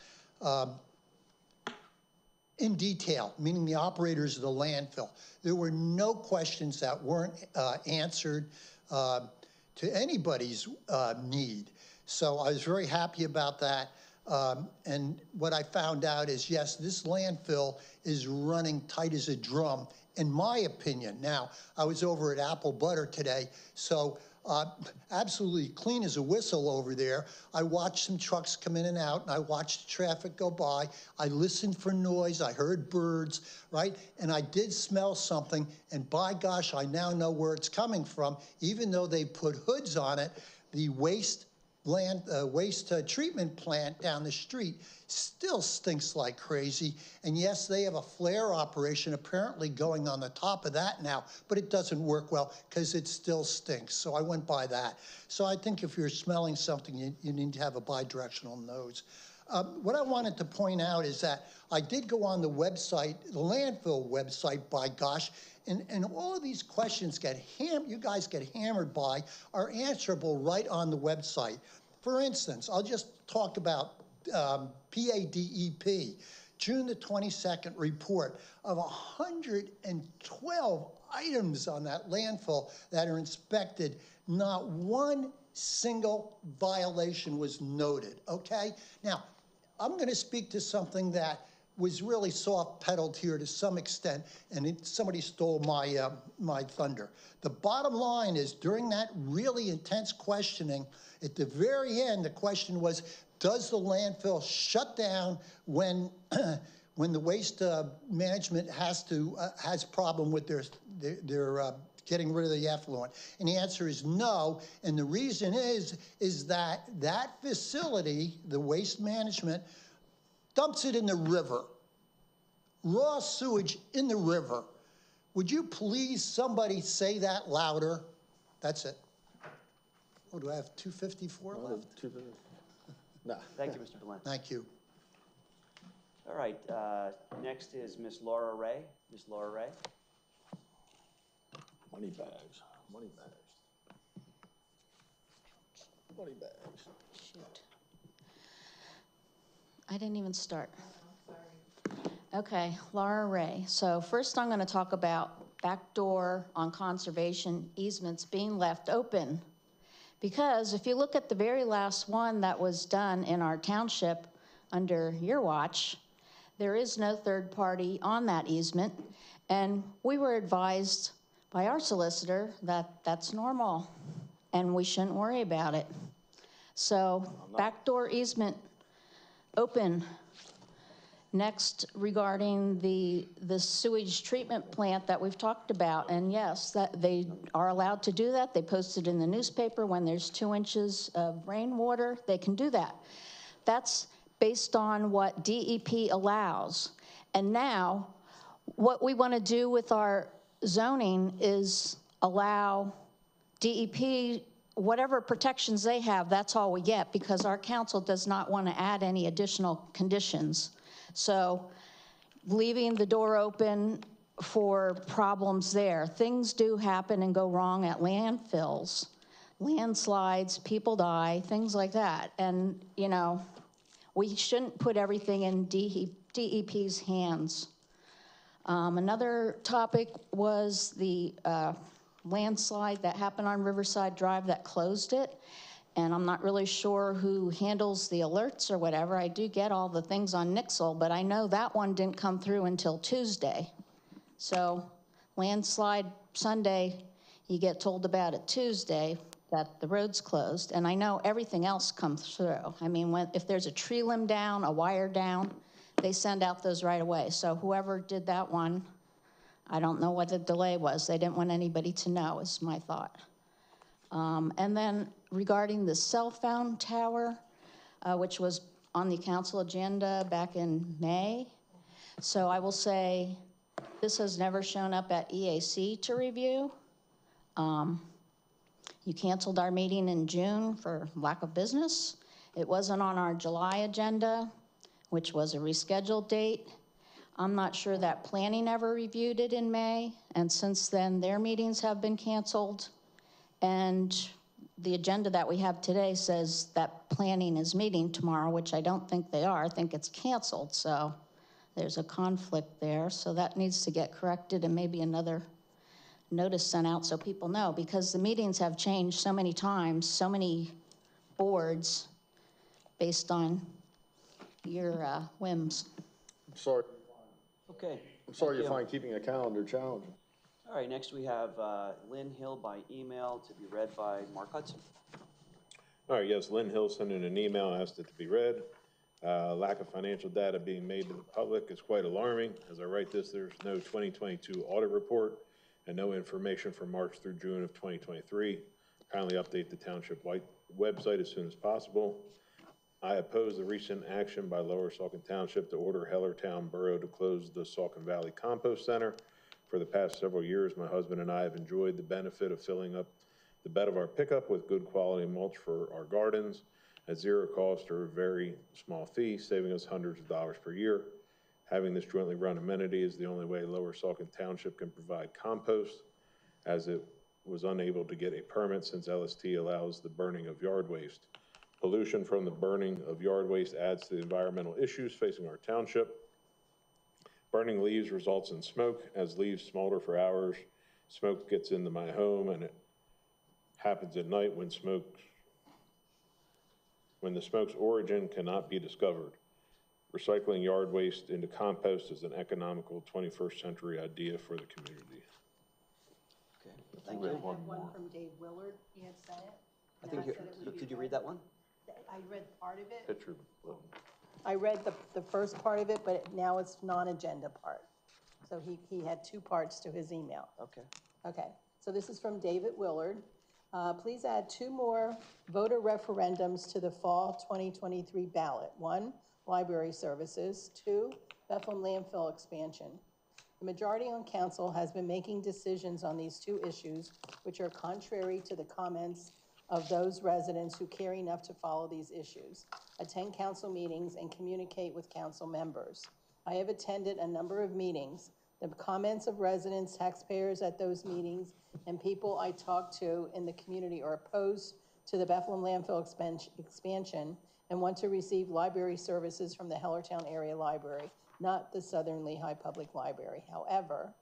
in detail, meaning the operators of the landfill. There were no questions that weren't answered to anybody's need. So I was very happy about that. And what I found out is, yes, this landfill is running tight as a drum, in my opinion. Now, I was over at Apple Butter today, so absolutely clean as a whistle over there. I watched some trucks come in and out, and I watched the traffic go by. I listened for noise. I heard birds, right? And I did smell something, and by gosh, I now know where it's coming from. Even though they put hoods on it, the waste treatment plant down the street still stinks like crazy. And yes, they have a flare operation apparently going on the top of that now, but it doesn't work well because it still stinks. So I went by that. So I think if you're smelling something, you need to have a bidirectional nose. What I wanted to point out is that I did go on the website, the landfill website, by gosh, and all of these questions you guys get hammered by are answerable right on the website. For instance, I'll just talk about PADEP, June the 22nd report of 112 items on that landfill that are inspected. Not one single violation was noted, okay? Now, I'm going to speak to something that was really soft-pedaled here to some extent, and somebody stole my, my thunder. The bottom line is, during that really intense questioning, at the very end, the question was, does the landfill shut down when, when the waste management has problem with their getting rid of the effluent? And the answer is no, and the reason is that that facility, the waste management, dumps it in the river. Raw sewage in the river. Would you please, somebody say that louder? That's it. Oh, do I have 254 left? Nah. Thank you, Mr. Belen. Thank you. All right, next is Ms. Laura Ray. Ms. Laura Ray. Money bags, money bags. Money bags. Shoot. I didn't even start. Okay, Laura Ray. So first I'm going to talk about backdoor on conservation easements being left open. Because if you look at the very last one that was done in our township under your watch, there is no third party on that easement. And we were advised by our solicitor that that's normal and we shouldn't worry about it. So backdoor easement open. Next, regarding the sewage treatment plant that we've talked about, and yes, that they are allowed to do that. They posted in the newspaper when there's 2 inches of rainwater, they can do that. That's based on what DEP allows. And now, what we want to do with our zoning is allow DEP, whatever protections they have, that's all we get, because our council does not want to add any additional conditions. So leaving the door open for problems there. Things do happen and go wrong at landfills. Landslides, people die, things like that. And, you know, we shouldn't put everything in DEP's hands. Another topic was the landslide that happened on Riverside Drive that closed it. And I'm not really sure who handles the alerts or whatever. I do get all the things on Nixle, but I know that one didn't come through until Tuesday. So landslide Sunday, you get told about it Tuesday that the road's closed. And I know everything else comes through. I mean, if there's a tree limb down, a wire down, they send out those right away. So whoever did that one, I don't know what the delay was. They didn't want anybody to know, is my thought. And then regarding the cell phone tower, which was on the council agenda back in May. So I will say this has never shown up at EAC to review. You canceled our meeting in June for lack of business. It wasn't on our July agenda, which was a rescheduled date. I'm not sure that planning ever reviewed it in May, and since then their meetings have been canceled. And the agenda that we have today says that planning is meeting tomorrow, which I don't think they are. I think it's canceled, so there's a conflict there. So that needs to get corrected and maybe another notice sent out so people know, because the meetings have changed so many times, so many boards based on your whims. I'm sorry. Okay. I'm sorry you find keeping a calendar challenging. All right, next we have Lynn Hill by email to be read by Mark Hudson. All right, yes, Lynn Hill sent in an email, asked it to be read. Lack of financial data being made to the public is quite alarming. As I write this, there's no 2022 audit report and no information from March through June of 2023. Kindly update the township website as soon as possible. I oppose the recent action by Lower Saucon Township to order Hellertown Borough to close the Saucon Valley Compost Center. For the past several years, my husband and I have enjoyed the benefit of filling up the bed of our pickup with good quality mulch for our gardens at zero cost or a very small fee, saving us hundreds of dollars per year. Having this jointly run amenity is the only way Lower Saucon Township can provide compost, as it was unable to get a permit since LST allows the burning of yard waste. Pollution from the burning of yard waste adds to the environmental issues facing our township. Burning leaves results in smoke. As leaves smolder for hours, smoke gets into my home, and it happens at night when the smoke's origin cannot be discovered. Recycling yard waste into compost is an economical 21st century idea for the community. Okay, I thank have you. one from Dave Willard, he had sent it. I think did you read that one? I read part of it. Picture. I read the first part of it, but now it's non-agenda part. So he had two parts to his email. Okay. Okay, so this is from David Willard. Please add 2 more voter referendums to the fall 2023 ballot. 1, library services. 2, Bethlehem landfill expansion. The majority on council has been making decisions on these 2 issues, which are contrary to the comments of those residents who care enough to follow these issues, attend council meetings, and communicate with council members. I have attended a number of meetings. The comments of residents, taxpayers at those meetings, and people I talk to in the community are opposed to the Bethlehem landfill expansion and want to receive library services from the Hellertown Area Library, not the Southern Lehigh Public Library. However,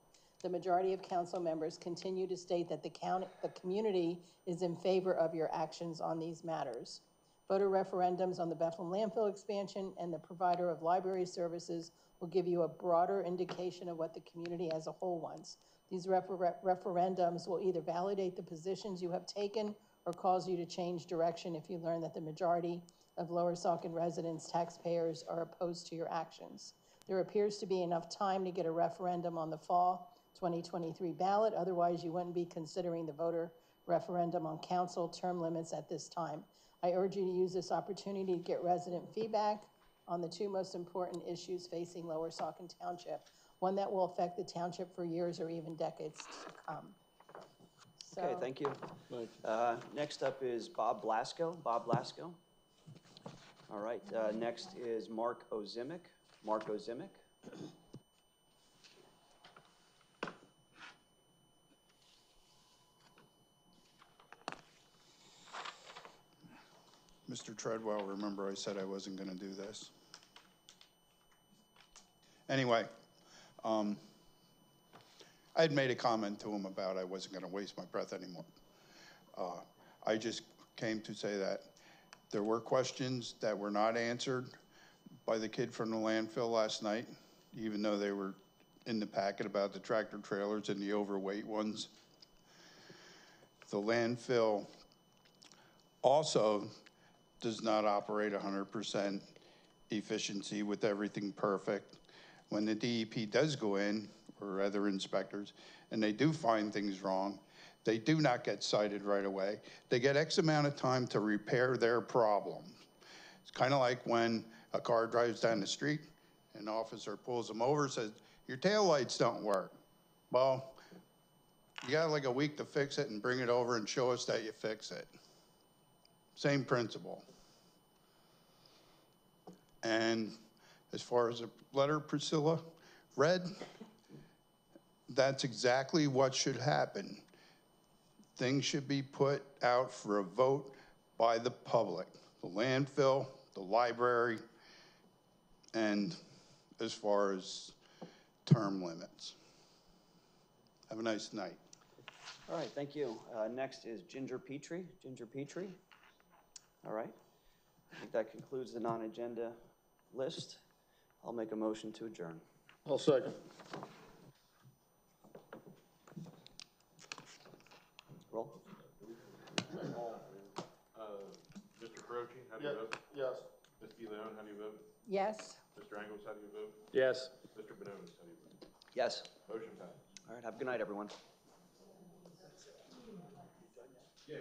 the majority of council members continue to state that the community is in favor of your actions on these matters. Voter referendums on the Bethlehem landfill expansion and the provider of library services will give you a broader indication of what the community as a whole wants. These referendums will either validate the positions you have taken or cause you to change direction if you learn that the majority of Lower Saucon residents, taxpayers, are opposed to your actions. There appears to be enough time to get a referendum on the fall 2023 ballot. Otherwise, you wouldn't be considering the voter referendum on council term limits at this time. I urge you to use this opportunity to get resident feedback on the 2 most important issues facing Lower Saucon Township, one that will affect the township for years or even decades to come. So, Okay, thank you. Next up is Bob Blasco. Bob Blasco. All right, next is Mark Ozimic. Mark Ozimic. Mr. Treadwell, remember I said I wasn't going to do this. Anyway, I had made a comment to him about I wasn't going to waste my breath anymore. I just came to say that there were questions that were not answered by the kid from the landfill last night, even though they were in the packet about the tractor trailers and the overweight ones. The landfill also does not operate 100% efficiency with everything perfect. When the DEP does go in, or other inspectors, and they do find things wrong, they do not get cited right away. They get X amount of time to repair their problem. It's kind of like when a car drives down the street, an officer pulls them over and says, your taillights don't work. Well, you got like a week to fix it and bring it over and show us that you fix it. Same principle. And as far as the letter Priscilla read, that's exactly what should happen. Things should be put out for a vote by the public. The landfill, the library, and as far as term limits. Have a nice night. All right, thank you. Next is Ginger Petrie. Ginger Petrie. All right. I think that concludes the non-agenda list. I'll make a motion to adjourn. I'll second. Roll. Mr. Caroci, how do you vote? Yes. Ms. DeLeon, how do you vote? Yes. Mr. Engels, how do you vote? Yes. Mr. Bonolis, how do you vote? Yes. Motion passed. All right, have a good night, everyone. Yes.